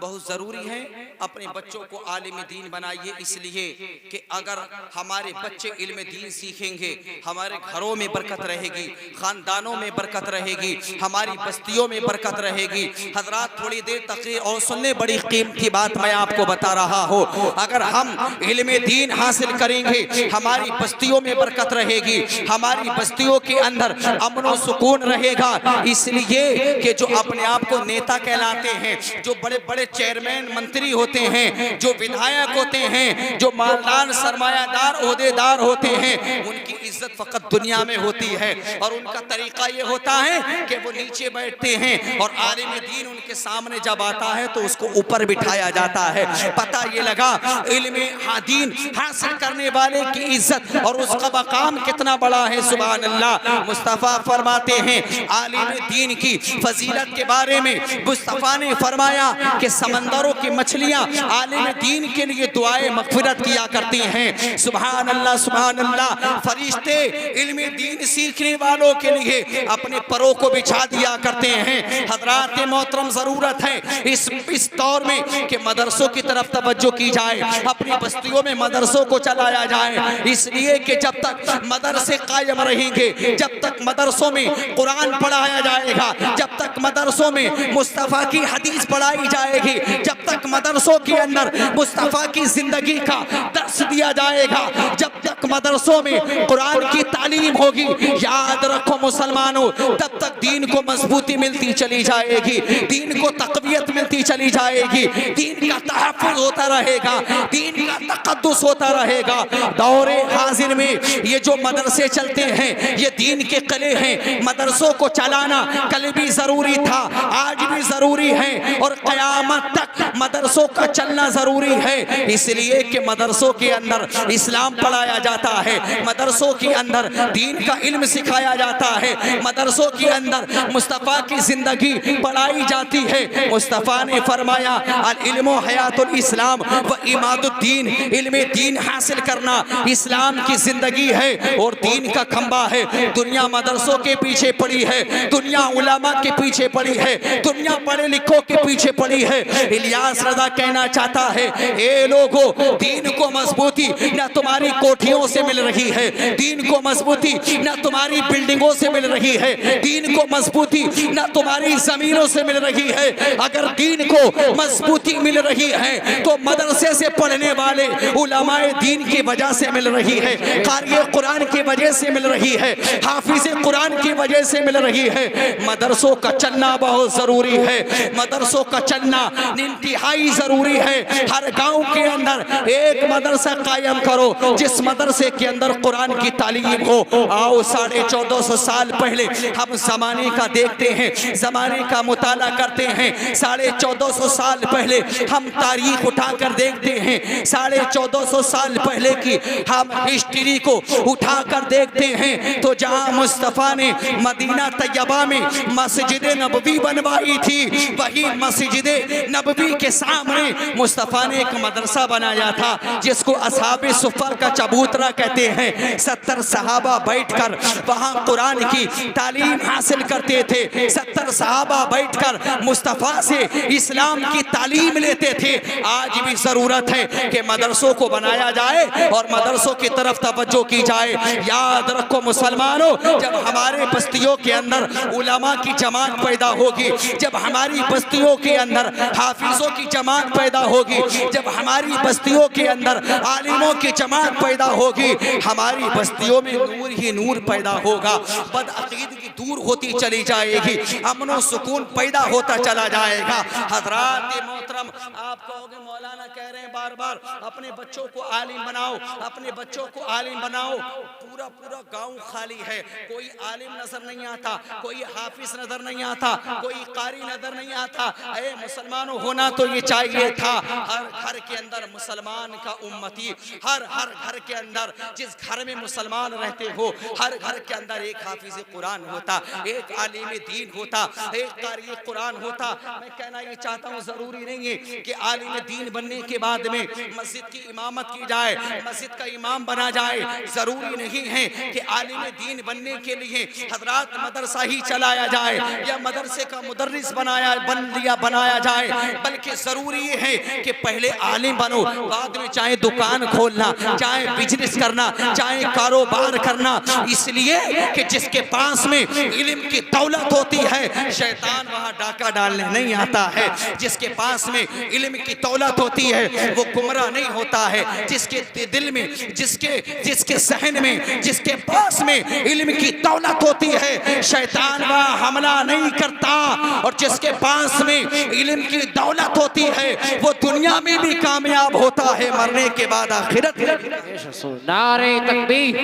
बहुत ज़रूरी है। अपने बच्चों को आलिम दीन बनाइए, इसलिए कि अगर हमारे बच्चे इल्म दीन सीखेंगे हमारे घरों में बरकत रहेगी, ख़ानदानों में बरकत रहेगी, हमारी बस्तियों में बरकत रहेगी। हजरात थोड़ी देर तकरीर और सुनने, बड़ी कीमती बात मैं आपको बता रहा हूँ। अगर हम इल्म दीन हासिल करेंगे हमारी बस्तियों में बरकत रहेगी, हमारी बस्तियों के अंदर अमन और सुकून रहेगा। इसलिए कि जो अपने आप को नेता कहलाते हैं, जो बड़े बड़े चेयरमैन मंत्री होते हैं, जो विधायक होते हैं, जो मालदार सरमायादार ओहदेदार होते हैं, उनकी इज्जत फकत दुनिया में होती है और उनका तरीका ये होता है कि वो नीचे बैठते हैं और आलिम दीन उनके सामने जब आता है तो उसको ऊपर बिठाया जाता है। पता ये लगा इल्म दीन हासिल करने वाले की इज्जत और उसका मकाम कितना बड़ा है। सुभान अल्लाह। मुस्तफ़ा फरमाते हैं आलिम दीन की फजीलत के बारे में, मुस्तफ़ा ने फरमाया कि समंदरों की मछलियां आलिम दीन के लिए दुआए मग़फ़िरत किया करती हैं। सुभान अल्लाह, सुभान अल्लाह। फरिश्ते इल्म दीन सीखने वालों के लिए अपने परों को बिछा दिया करते हैं। हज़रात मोहतरम, ज़रूरत है इस दौर में कि मदरसों की तरफ तवज्जो की जाए, अपनी बस्तियों में मदरसों को चलाया जाए। इसलिए कि जब तक मदरसे कायम रहेंगे, जब तक मदरसों में कुरान पढ़ाया जाएगा, जब तक मदरसों में मुस्तफ़ा की हदीस पढ़ाई जाएगी, जब तक मदरसों के अंदर मुस्तफ़ा की जिंदगी का दर्स दिया जाएगा, जब तक मदरसों में कुरान की तालीम होगी, याद रखो मुसलमानों, तब तक दीन को मजबूती मिलती चली जाएगी, दीन को तक़वियत मिलती चली जाएगी, दीन का तहफ़्फ़ुज़ होता रहेगा, दीन का तक़द्दुस होता रहेगा। दौरे हाजिर में ये जो मदरसे चलते हैं ये दीन के किले हैं। मदरसों को चलाना कल भी ज़रूरी था, आज भी ज़रूरी है और क़यामत तक मदरसों का चलना ज़रूरी है। इसलिए कि मदरसों के अंदर इस्लाम पढ़ाया जाता है, मदरसों के अंदर दीन का इल्म सिखाया जाता है, मदरसों के अंदर मुस्तफ़ा की ज़िंदगी पढ़ाई जाती है। मुस्तफ़ा ने फरमाया अल इल्मु हयातुल इस्लाम व इमादुद्दीन, इल्म दीन हासिल करना इस्लाम की ज़िंदगी है और दीन का खंबा है। दुनिया मदरसों के पीछे पड़ी है, दुनिया उलमा के पीछे पड़ी है, दुनिया पढ़े लिखों के पीछे पड़ी है। इलियास रज़ा कहना चाहता है ए लोगों, दीन को मजबूती न तुम्हारी कोठियों से मिल रही है, दीन को मजबूती न तुम्हारी बिल्डिंगों से मिल रही है, दीन को मजबूती न तुम्हारी जमीनों से मिल रही है। अगर दीन को मजबूती मिल रही है तो मदरसे से पढ़ने वाले उलमाए दीन की वजह से मिल रही है, क़ारी कुरान की वजह से मिल रही है, हाफिज़ कुरान की वजह से मिल रही है। मदरसों का चलना बहुत ज़रूरी है, मदरसों का चलना इंतहाई ज़रूरी है। हर गांव के अंदर एक मदरसा कायम करो जिस मदरसे के अंदर कुरान की तालीम हो। आओ 1450 साल पहले हम ज़माने का देखते हैं, ज़माने का मुताला करते हैं। 1450 साल पहले हम तारीख उठाकर देखते हैं, 1450 साल पहले की हम हिस्ट्री को उठाकर देखते हैं तो जहाँ मुस्तफ़ा ने मदीना तैयबा में मस्जिद नबवी बनवाई थी, वही मस्जिद नबवी के सामने मुस्तफ़ा ने एक मदरसा बनाया था जिसको असहाबे सुफ़ा का चबूतरा कहते हैं। 70 सहाबा बैठकर वहाँ कुरान की तालीम हासिल करते थे, 70 सहाबा बैठकर मुस्तफ़ा से इस्लाम की तालीम लेते थे। आज भी ज़रूरत है कि मदरसों को बनाया जाए और मदरसों की तरफ तवज्जो की जाए। याद रखो मुसलमानों, जब हमारे बस्तियों के अंदर उलमा की जमात पैदा होगी, जब हमारी बस्तियों के अंदर हाफिज़ों की जमात पैदा होगी, जब हमारी बस्तियों के अंदर आलिमों की जमात पैदा होगी, हमारी बस्तियों में नूर ही नूर पैदा होगा, बदअकीदगी दूर होती चली जाएगी, अमन और सुकून पैदा होता चला जाएगा। हज़रात मोहतरम, आप कहोगे मौलाना कह रहे हैं बार बार अपने बच्चों को आलिम बनाओ, अपने बच्चों को आलिम बनाओ। पूरा पूरा गांव खाली है, कोई आलिम नजर नहीं आता, कोई हाफिज नजर नहीं आता, कोई कारी नजर नहीं आता। अरे मुसलमानों, होना तो ये चाहिए था हर घर के अंदर मुसलमान का उम्मती, हर घर के अंदर जिस घर में मुसलमान रहते हो हर घर के अंदर एक हाफिज कुरान होता, एक आलिम दीन होता, एक कारी कुरान होता। मैं कहना ये चाहता हूँ जरूरी नहीं है कि आलिम दीन बनने के बाद में मस्जिद की इमामत की जाए, मस्जिद का इमाम बना जाए। जरूरी नहीं है कि आलिम दीन बनने के लिए हजरात मदरसा ही चलाया जाए या मदरसे का मुदर्रिस बनाया जाए, बल्कि जरूरी है कि पहले आलिम बनो, बाद में चाहे दुकान खोलना, चाहे बिजनेस करना, चाहे कारोबार करना। इसलिए कि जिसके पास में इल्म की दौलत होती है, शैतान वहां डाका डालने नहीं आता है। जिसके पास में इल्म की दौलत होती है वो गुमराह नहीं होता है। जिसके दिल में, जिसके सहन में, जिसके पास में इल्म की दौलत होती है, शैतान वहां हमला नहीं करता। और जिसके पास में इल्म की दौलत होती है वो दुनिया में भी कामयाब होता है, मरने के बाद आखिरत में। नारे तकबीर,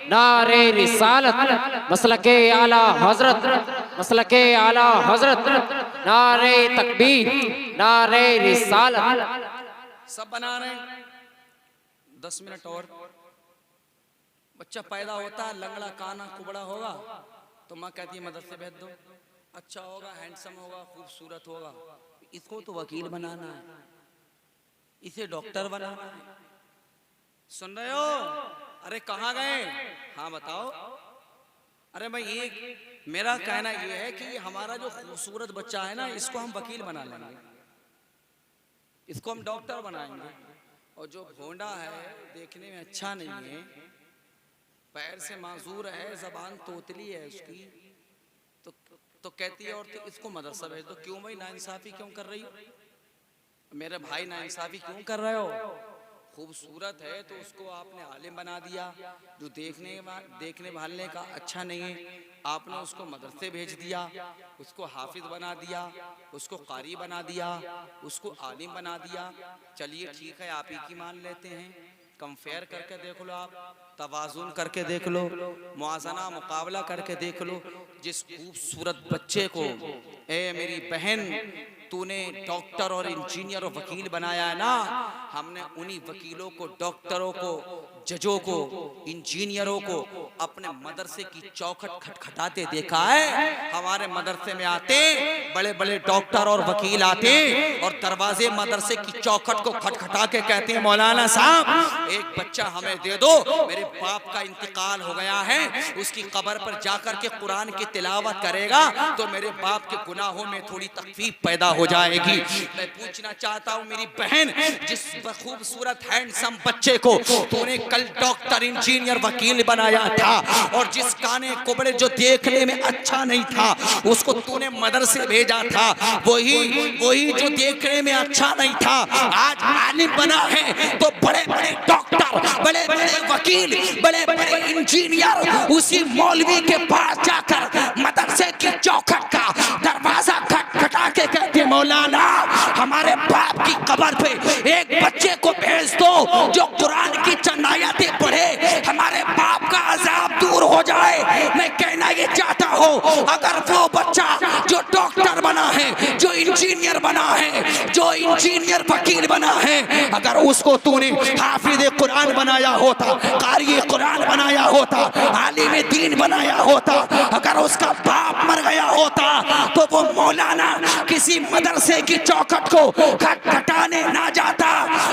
नारे रिसालत, मसलके आला हजरत, मसलके आला हजरत, नारे तकबीर, नारे रिसालत। सब बना रहे हैं। 10 मिनट और। बच्चा पैदा होता है लंगड़ा काना कुबड़ा होगा तो माँ कहती है मदरसे भेज दो। अच्छा होगा, हैंडसम होगा, खूबसूरत होगा, इसको तो वकील बनाना है, इसे डॉक्टर बनाना है। सुन रहे हो? अरे कहाँ गए? हाँ बताओ। अरे भाई ये मेरा कहना ये है कि हमारा जो खूबसूरत बच्चा है ना, इसको हम वकील बना लेंगे, इसको हम डॉक्टर बनाएंगे। और जो भोंडा है, देखने में अच्छा नहीं है, पैर से माजूर है, जबान तोतली है उसकी, तो कहती है और तो इसको मदरसा भेज दो। क्यों भाई, नाइंसाफी क्यों कर रही हो? मेरे भाई नाइंसाफी क्यों कर रहे हो? खूबसूरत है तो उसको आपने आलिम बना दिया, जो देखने भालने का अच्छा नहीं है आपने उसको मदरसे भेज दिया, उसको हाफिज बना दिया, उसको कारी बना दिया, उसको आलिम बना दिया। चलिए ठीक है, आप ही की मान लेते हैं। कंपेयर करके देख लो, आप तवाजुन करके देख लो, मुआजना मुकाबला करके देख लो। जिस खूबसूरत बच्चे को ए मेरी बहन तूने डॉक्टर और इंजीनियर और वकील बनाया है ना, हमने उन्हीं वकीलों को, डॉक्टरों को, जजों को, इंजीनियरों को अपने मदरसे की चौखट खटखटाते देखा है। हमारे मदरसे में आते बड़े बड़े डॉक्टर और वकील आते और दरवाजे मदरसे की चौखट को खटखटा के कहते हैं मौलाना साहब एक बच्चा हमें दे दो, मेरे बाप का इंतकाल हो गया है, उसकी कब्र पर जाकर के कुरान की तिलावत करेगा तो मेरे बाप के गुनाहों में थोड़ी तखफीफ पैदा हो जाएगी। मैं पूछना चाहता हूँ मेरी बहन, जिस खूबसूरत हैंडसम बच्चे को तूने कल डॉक्टर इंजीनियर वकील बनाया था और जिस काने कुबड़े जो देखने में अच्छा नहीं था उसको तूने मदरसे भेजा था, वही जो देखने में अच्छा नहीं था आज आलिम बना है, तो बड़े बड़े डॉक्टर, बड़े बड़े वकील, बड़े बड़े इंजीनियर उसी मौलवी के पास जाकर मदरसे की चौखट का दरवाजा खटखटा के कहते मौलाना हमारे बाप की कब्र पे एक बच्चे को भेज दो जो कुरान की चंद आयतें पढ़े, हमारे बाप का अजाब दूर हो जाए। मैं कहना ये चाहता हूँ अगर वो बच्चा जो डॉक्टर बना है, जो इंजीनियर बना है, जो इंजीनियर वकील बना है, अगर उसको तूने हाफिज कुरान बनाया होता, कारी कुरान बनाया होता, आलिम दीन बनाया होता, अगर उसका बाप मर गया होता तो वो मौलाना किसी मदरसे की चौखट को खटखटाने ना जाता,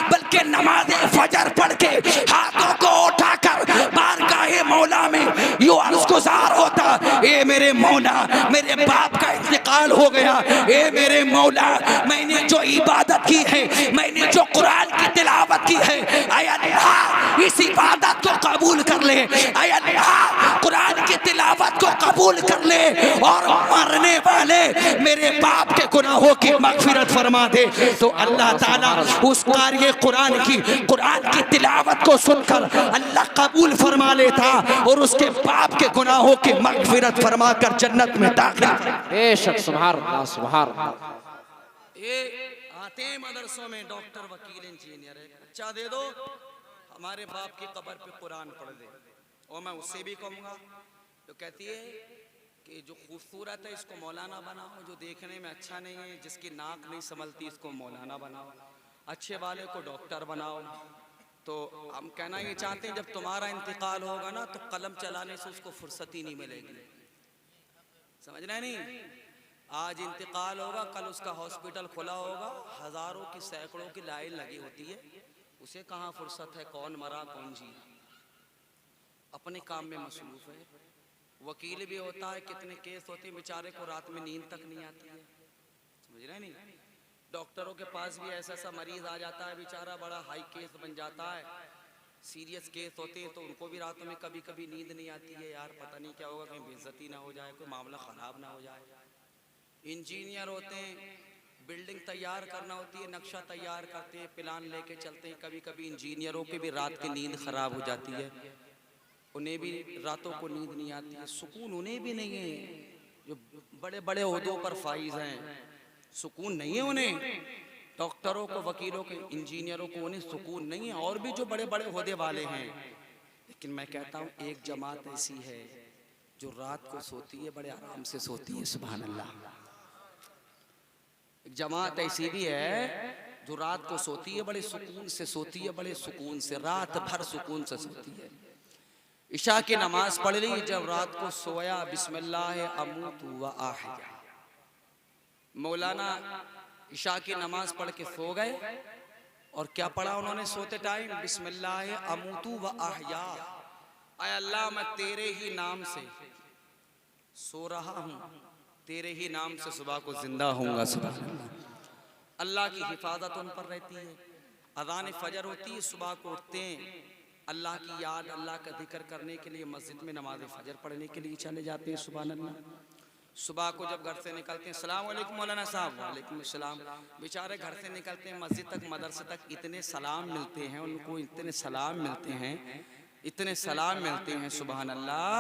बल्कि नमाज फजर पढ़ के हाथों को उठाकर बारगाहे मौला में यूं अर्ज़गुज़ार होता, ए मेरे मौला मेरे बाप का इंतकाल हो गया, ए मेरे मौला मैंने जो इबादत की है, मैंने जो कुरान की तिलावत की है, ऐ अल्लाह इस इबादत को कबूल कर ले, ऐ अल्लाह कुरान की तिलावत को कबूल कर ले और मरने वाले मेरे बाप के गुनाहों की मगफिरत फरमा दे। तो अल्लाह ताला उस कारी कुरान की तिलावत को सुनकर अल्लाह कबूल फरमा लेता और उसके बाप के गुनाहों की मगफिरत फरमा कर जन्नत में दाखिल। बेशक सुभान अल्लाह, सुभान अल्लाह। ये आते हैं मदरसों में डॉक्टर वकील इंजीनियर, अच्छा दे दो हमारे बाप की कब्र पे कुरान पढ़ दे, और मैं उससे भी कहूँगा तो कहती है कि जो खूबसूरत है इसको मौलाना बनाओ, जो देखने में अच्छा नहीं है, जिसकी नाक नहीं संभलती इसको मौलाना बनाओ, अच्छे वाले को डॉक्टर बनाओ। तो हम कहना ये चाहते हैं जब तुम्हारा इंतकाल होगा ना तो कलम चलाने से उसको फुर्सत ही नहीं मिलेगी, समझ रहे नहीं? आज इंतकाल होगा, कल उसका हॉस्पिटल खुला होगा, हजारों की सैकड़ों की लाइन लगी होती है, उसे कहाँ फुर्सत है कौन मरा कौन जिया, अपने काम में मसरूफ है। वकील भी होता है, कितने केस होते हैं, बेचारे को रात में नींद तक नहीं आती है, समझ रहे नहीं। डॉक्टरों के पास भी ऐसा ऐसा मरीज आ जाता है, बेचारा बड़ा हाई केस बन जाता है, सीरियस केस होते हैं, तो उनको भी रातों में कभी कभी नींद नहीं आती है, यार पता नहीं क्या होगा, कहीं बेइज्जती ना हो जाए, कोई मामला ख़राब ना हो जाए। इंजीनियर होते हैं, बिल्डिंग तैयार करना होती है, नक्शा तैयार करते हैं, प्लान लेके चलते हैं, कभी कभी इंजीनियरों की भी रात की नींद ख़राब हो जाती है, उन्हें भी रातों को नींद नहीं आती है, सुकून उन्हें भी नहीं है। जो बड़े बड़े ओहदों पर फाइज हैं, सुकून नहीं है उन्हें, डॉक्टरों को, वकीलों को, इंजीनियरों को उन्हें सुकून नहीं है, और भी जो बड़े बड़े ओहदे वाले हैं। लेकिन मैं कहता हूँ एक जमात ऐसी है जो रात को सोती है, बड़े आराम से सोती है, सुभान अल्लाह। एक जमात ऐसी भी है जो रात को सोती है, बड़े सुकून से सोती है, बड़े सुकून से, रात भर सुकून से सोती है। इशा की नमाज पढ़ ली, जब रात को सोया, बिस्मिल्लाह अमूतु व अहया, मौलाना इशा की नमाज पढ़ के सो गए, और क्या पढ़ा उन्होंने सोते टाइम, बिस्मिल्लाह अमूतु व अहया, आय अल्लाह मैं तेरे ही नाम से सो रहा हूँ, तेरे ही नाम से सुबह को जिंदा होऊंगा। सुबह अल्लाह की हिफाजत उन पर रहती है। अज़ान फजर होती है, सुबह को उठते हैं, अल्लाह की याद, अल्लाह का जिक्र करने के लिए मस्जिद में नमाज फजर पढ़ने के लिए चले जाते हैं, सुभान अल्लाह। सुबह को जब घर से निकलते हैं, सलाम अलैकुम मौलाना साहब, वालेकुम सलाम, बेचारे घर से निकलते हैं, मस्जिद तक, मदरसे तक, इतने सलाम मिलते हैं उनको, इतने सलाम मिलते हैं, इतने सलाम मिलते हैं, सुभान अल्लाह,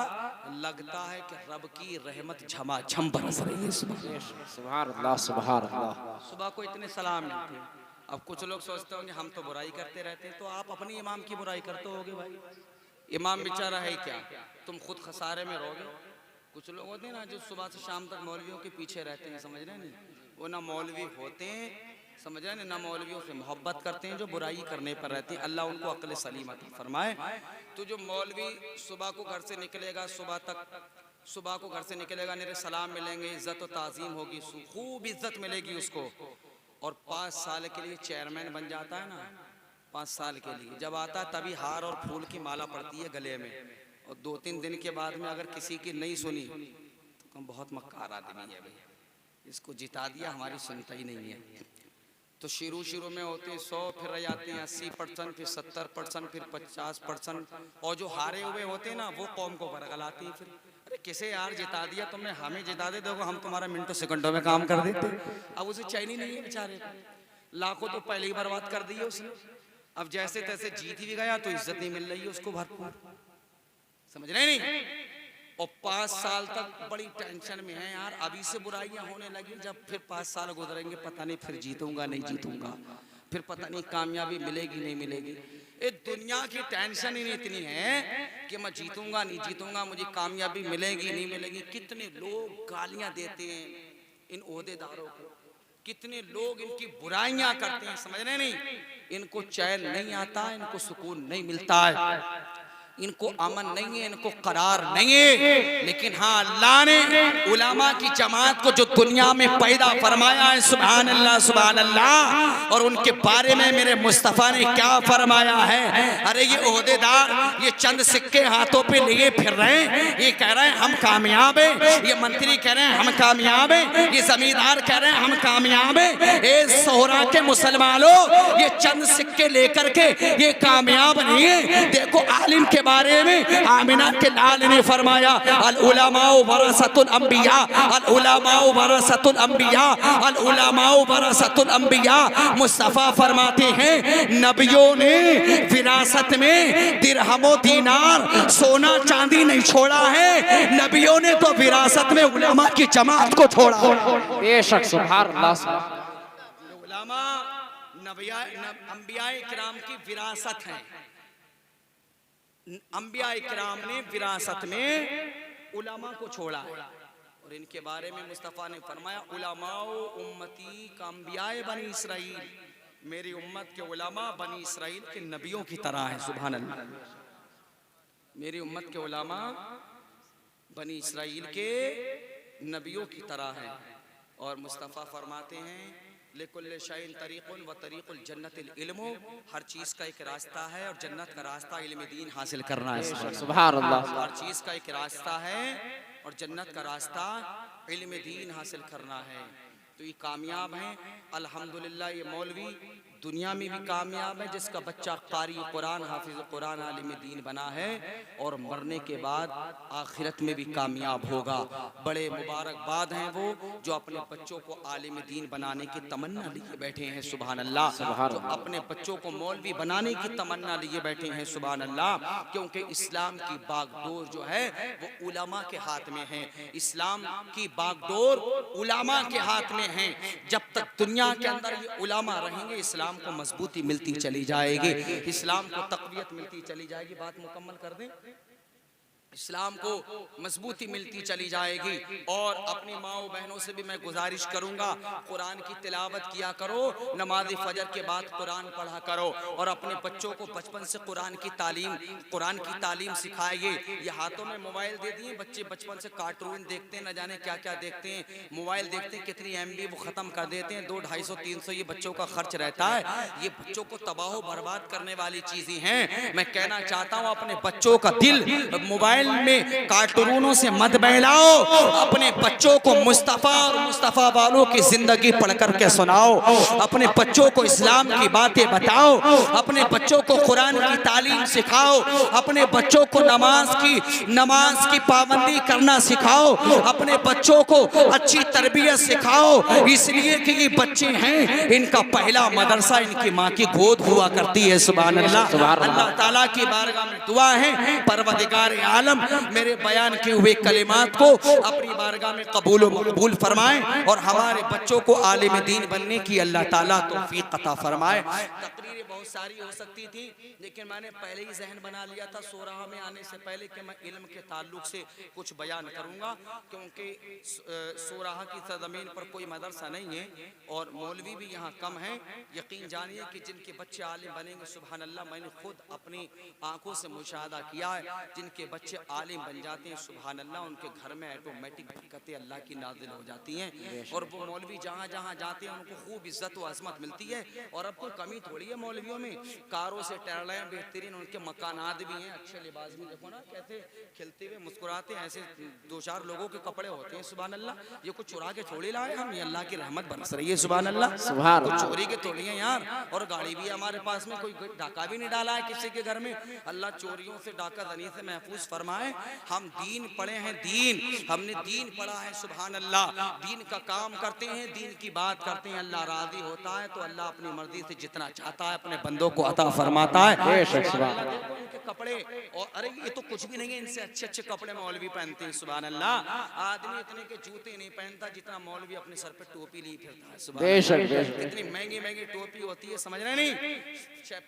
लगता है कि रब की रहमत झमाझम बरस रही है। सुभान अल्लाह, सुभान अल्लाह। सुबह को इतने सलाम मिलते हैं। अब कुछ लोग सोचते होंगे हम तो बुराई करते रहते हैं, तो आप अपने इमाम की बुराई करते होगे भाई, इमाम बेचारा है क्या, तुम खुद खसारे में रहोगे। कुछ लोग होते हैं ना जो सुबह से शाम तक मौलवियों के पीछे रहते हैं, समझ रहे नहीं, वो ना मौलवी होते हैं, समझ रहे ना मौलवियों से मोहब्बत करते हैं, जो बुराई करने पर रहते हैं, अल्लाह उनको अक्ल सलीम अता फरमाए। तो जो मौलवी सुबह को घर से निकलेगा, सुबह को घर से निकलेगा, मेरे सलाम मिलेंगे, इज्जत और ताज़ीम होगी, खूब इज्जत मिलेगी उसको, और 5 साल के लिए चेयरमैन बन जाता है ना, 5 साल के लिए जब आता है तभी हार और फूल की माला पड़ती है गले में, और 2-3 दिन के बाद में अगर किसी की नहीं सुनी तो बहुत मक्कार आदमी है भाई, इसको जिता दिया, हमारी सुनता ही नहीं है। तो शुरू में होते हैं 100, फिर रह जाते हैं 80%, फिर 70%, फिर 50%, और जो हारे हुए होते हैं ना वो कौम को बरगलाती है। फिर अरे किसे यार जिता दिया तुमने, हमें जिता दे, देखो हम तुम्हारा मिनटों सेकंडों में काम कर देते। अब उसे चैन ही नहीं है बेचारे को, लाखों तो पहले ही बर्बाद कर दिए उसने, अब जैसे तैसे जीत भी गया तो इज्जत नहीं मिल रही है उसको भरपूर, समझ रहे नहीं। और 5 साल तक बड़ी टेंशन में है यार, अभी से बुराइयां होने लगी, जब फिर 5 साल गुजरेंगे पता नहीं फिर जीतूंगा नहीं जीतूंगा, फिर पता नहीं कामयाबी मिलेगी नहीं मिलेगी। ये दुनिया की टेंशन ही इतनी है कि मैं जीतूंगा नहीं जीतूंगा, मुझे कामयाबी मिलेगी नहीं मिलेगी। कितने लोग गालियां देते हैं इन ओहदेदारों को, कितने लोग इनकी बुराइयां करते हैं, समझ रहे नहीं, इनको चैन नहीं आता, इनको सुकून नहीं मिलता है, इनको अमन नहीं है, इनको करार नहीं है। लेकिन हाँ, अल्लाह ने उलमा की जमात को जो दुनिया में पैदा फरमाया है, सुभान अल्लाह सुभान अल्लाह, और उनके बारे में मेरे मुस्तफ़ा ने क्या फरमाया है। अरे ये ओहदेदार ये चंद सिक्के हाथों पे लिए फिर रहे हैं, ये कह रहे हैं हम कामयाब है, ये मंत्री कह रहे हैं हम कामयाब है, ये जमींदार कह रहे हैं हम कामयाब है। ए सोहरा के मुसलमानों, ये चंद सिक्के लेकर के ये कामयाब नहीं है। देखो आलिम के बारे में आमिना के लाल ने फरमाया, अल उलमाउ वरसतुल अंबिया, अल उलमाउ वरसतुल अंबिया, अल उलमाउ वरसतुल अंबिया। मुस्तफा फरमाते हैं नबियों ने विरासत में दिरहमो दीनार सोना चांदी नहीं छोड़ा है, नबियों ने तो विरासत में उलमा की जमात को छोड़ा। बेशक सुभान अल्लाह। उलमा अंबिया किराम की विरासत है, अंबिया इकराम ने विरासत में उलमा को छोड़ा है, और इनके बारे में मुस्तफ़ा ने फरमाया उलमाओ उम्मती का अंबियाए बनी इसराइल, मेरी उम्मत के उलमा बनी इसराइल के नबियों की तरह है। सुभान अल्लाह, मेरी उम्मत के उलमा बनी इसराइल के नबियों की तरह है। और मुस्तफ़ा फरमाते हैं लिकुल्ल शैइन तरीक़ुन व तरीक़ुल जन्नतिल इल्मु, हर चीज़ का एक रास्ता है और जन्नत का रास्ता इल्म दीन हासिल करना है। सुभान अल्लाह। हर चीज़ का एक रास्ता है और जन्नत का रास्ता इल्म दीन हासिल करना है। तो ये कामयाब हैं अल्हम्दुलिल्लाह। ये मौलवी दुनिया में भी कामयाब है जिसका बच्चा कारी कुरान हाफिज कुरान आलिम दीन बना है, और मरने के बाद आखिरत में भी कामयाब होगा। बड़े मुबारकबाद हैं वो जो अपने बच्चों को आलिम दीन बनाने की तमन्ना लिए बैठे हैं। सुभान अल्लाह। जो अपने बच्चों को मौलवी बनाने की तमन्ना लिए बैठे हैं। सुभान अल्लाह। क्योंकि इस्लाम की बागडोर जो है वो उलमा के हाथ में है। इस्लाम की बागडोर उलमा के हाथ में है। जब तक दुनिया के अंदर ये उलमा रहेंगे इस्लाम को मजबूती मिलती चली जाएगी, इस्लाम को तक़वियत मिलती चली जाएगी। बात मुकम्मल कर दें। इस्लाम को मजबूती मिलती चली जाएगी। और अपनी माओ बहनों से भी मैं गुजारिश करूंगा, कुरान की तिलावत किया करो, नमाज फजर के बाद कुरान पढ़ा करो, और अपने बच्चों को बचपन से कुरान की तालीम सिखाइए। ये हाथों में मोबाइल दे दिए, बच्चे बचपन से कार्टून देखते हैं, न जाने क्या क्या देखते हैं, मोबाइल देखते हैं, कितनी MB वो ख़त्म कर देते हैं। 200, 250, 300 ये बच्चों का खर्च रहता है। ये बच्चों को तबाह बर्बाद करने वाली चीज़ें हैं। मैं कहना चाहता हूँ अपने बच्चों का दिल मोबाइल में कार्टूनों से मत बहलाओ। अपने बच्चों को मुस्तफ़ा और मुस्तफ़ा वालों की जिंदगी पढ़ करके सुनाओ। अपने बच्चों को इस्लाम की बातें बताओ। अपने बच्चों को कुरान की तालीम सिखाओ। अपने बच्चों को नमाज की पाबंदी करना सिखाओ। अपने बच्चों को अच्छी तरबियत सिखाओ। इसलिए कि ये बच्चे हैं, इनका पहला मदरसा इनकी माँ की गोद हुआ करती है। सुभान अल्लाह। अल्लाह ताला की बारगाह में दुआ है, परवरदिगार आलम मेरे बयान के हुए कलिमात को अपनी बारगाह में कबूल व मकबूल फरमाए, और हमारे बच्चों को आलिम दीन बनने की अल्लाह ताला तौफीक अता फरमाए। तकरीरें बहुत सारी हो सकती थी, लेकिन मैंने पहले ही जहन बना लिया था सोराह में आने से पहले कि मैं इल्म के ताल्लुक से कुछ बयान करूंगा, क्योंकि सोराह की सरजमीन पर कोई मदरसा नहीं है और मौलवी भी यहाँ कम है। यकीन जानिए कि जिनके बच्चे आलिम बनेंगे, सुभान अल्लाह, मैंने खुद अपनी आंखों से मुशाहदा किया है, जिनके बच्चे आलिम बन जाते हैं, सुभान अल्लाह, उनके घर में ऑटोमेटिक बरकतें अल्लाह की नाजिल हो जाती हैं। और वो मौलवी जहाँ जहाँ जाते हैं उनको खूब इज्जत व अजमत मिलती है। और अब कोई कमी थोड़ी है मौलवियों में, कारों से टहल रहे हैं, बेहतरीन उनके मकानात भी हैं, अच्छे लिबास भी, देखो ना कैसे खिलते हुए मुस्कुराते हैं। ऐसे 2-4 लोगों के कपड़े होते हैं, सुभान अल्लाह। ये कुछ चुरा के थोड़ी लाए हम, ये अल्लाह की रहमत बरस रही है, सुभान अल्लाह। कुछ चोरी के थोड़ी है यार। और गाड़ी भी है हमारे पास में, कोई डाका भी नहीं डाला है किसी के घर में। अल्लाह चोरियों से, डाका दनी से महफूज फरमाए। हम दीन पढ़े हैं, हमने दीन पढ़ा है, सुभान अल्लाह। दीन का काम करते हैं, दीन की बात करते हैं, अल्लाह राजी होता है तो अल्लाह अपनी मर्जी से जितना चाहता है अपने बंदों को अता फरमाता है। उनके कपड़े, और अरे ये तो कुछ भी नहीं है, इनसे अच्छे अच्छे कपड़े मौलवी पहनते हैं, सुभान अल्लाह। आदमी इतने के जूते नहीं पहनता जितना मौलवी अपने सर पे टोपी लिए फिरता है, सुभान अल्लाह। कितनी महंगी महंगी टोपी होती है, समझ रहे नहीं,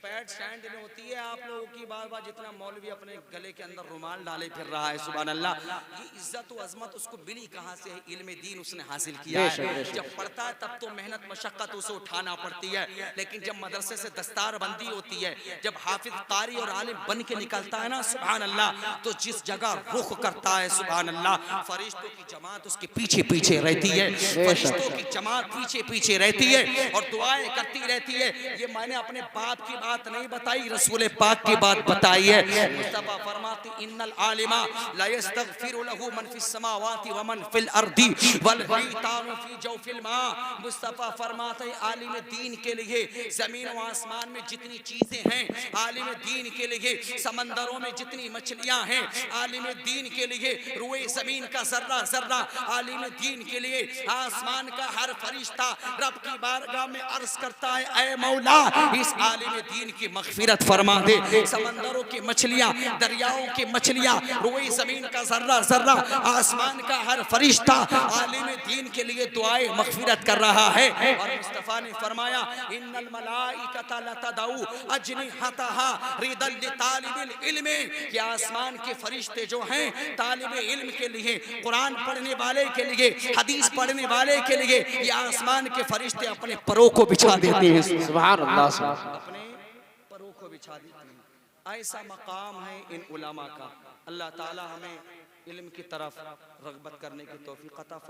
पैड स्टैंड होती है आप लोगों की बात, जितना मौलवी अपने गले के अंदर रुमाल डाले फिर रहा है, सुभान अल्लाह। ये इज्जत व अजमत उसको मिली कहाँ से है? इल्म दीन उसने हासिल किया है। जब पढ़ता है तब तो मेहनत मशक्कत उसे उठाना पड़ती है, लेकिन जब मदरसे से दस्तार बंदी होती है, जब हाफिज कारी और आलिम बन के निकलता है ना, सुभान अल्लाह, तो जिस जगह रुख करता है, सुभान अल्लाह, फरिश्तों की जमात उसके पीछे पीछे रहती है, फरिश्तों की जमात पीछे पीछे रहती है और दुआएं करती रहती है। ये मैंने अपने बाप की बात नहीं बताई, रसूल पाक की बात बताई है। मुस्तफा फरमाते इन्नल आलिमा ला यस्तगफिरु लहु मन फिस समावाति व मन फिल अर्दी वल हितानु फी जौफिल मा। मुस्तफा फरमाते आलिम दीन के लिए जमीन व आसमान में जितनी चीजें हैं, आलिम दीन के लिए समंदरों में जितनी मछलियां हैं, आलिम दीन के लिए रुए जमीन का जर्रा जर्रा, आलिम दीन के लिए आसमान का हर फरिश्ता रब की बारगाह में अर्ज करता है, ऐ मौला इस आलिम दीन की मगफिरत फरमा दे। समंदरों की मछलियां, दरियाओं की मछलियां, रोई जमीन का जर्रा जर्रा, आसमान का हर फरिश्ता आलिम दीन के लिए दुआए मगफिरत कर रहा है। और मुस्तफा ने फरमाया इन्नल मलाइकता लतदउ अजनिहतहा रिदल लितालिबिल इल्म, कि आसमान के फरिश्ते जो हैं तालिब इल्म के लिए, कुरान पढ़ने वाले के लिए, हदीस पढ़ने वाले के लिए, ये आसमान के फरिश्ते अपने परों को बिछा देते हैं, सुभान अल्लाह, अपने परों को बिछा देते हैं। ऐसा मकाम है इन उलमा का। अल्लाह ताला हमें इल्म की तरफ रग़बत करने की तौफीक अता फरमाए।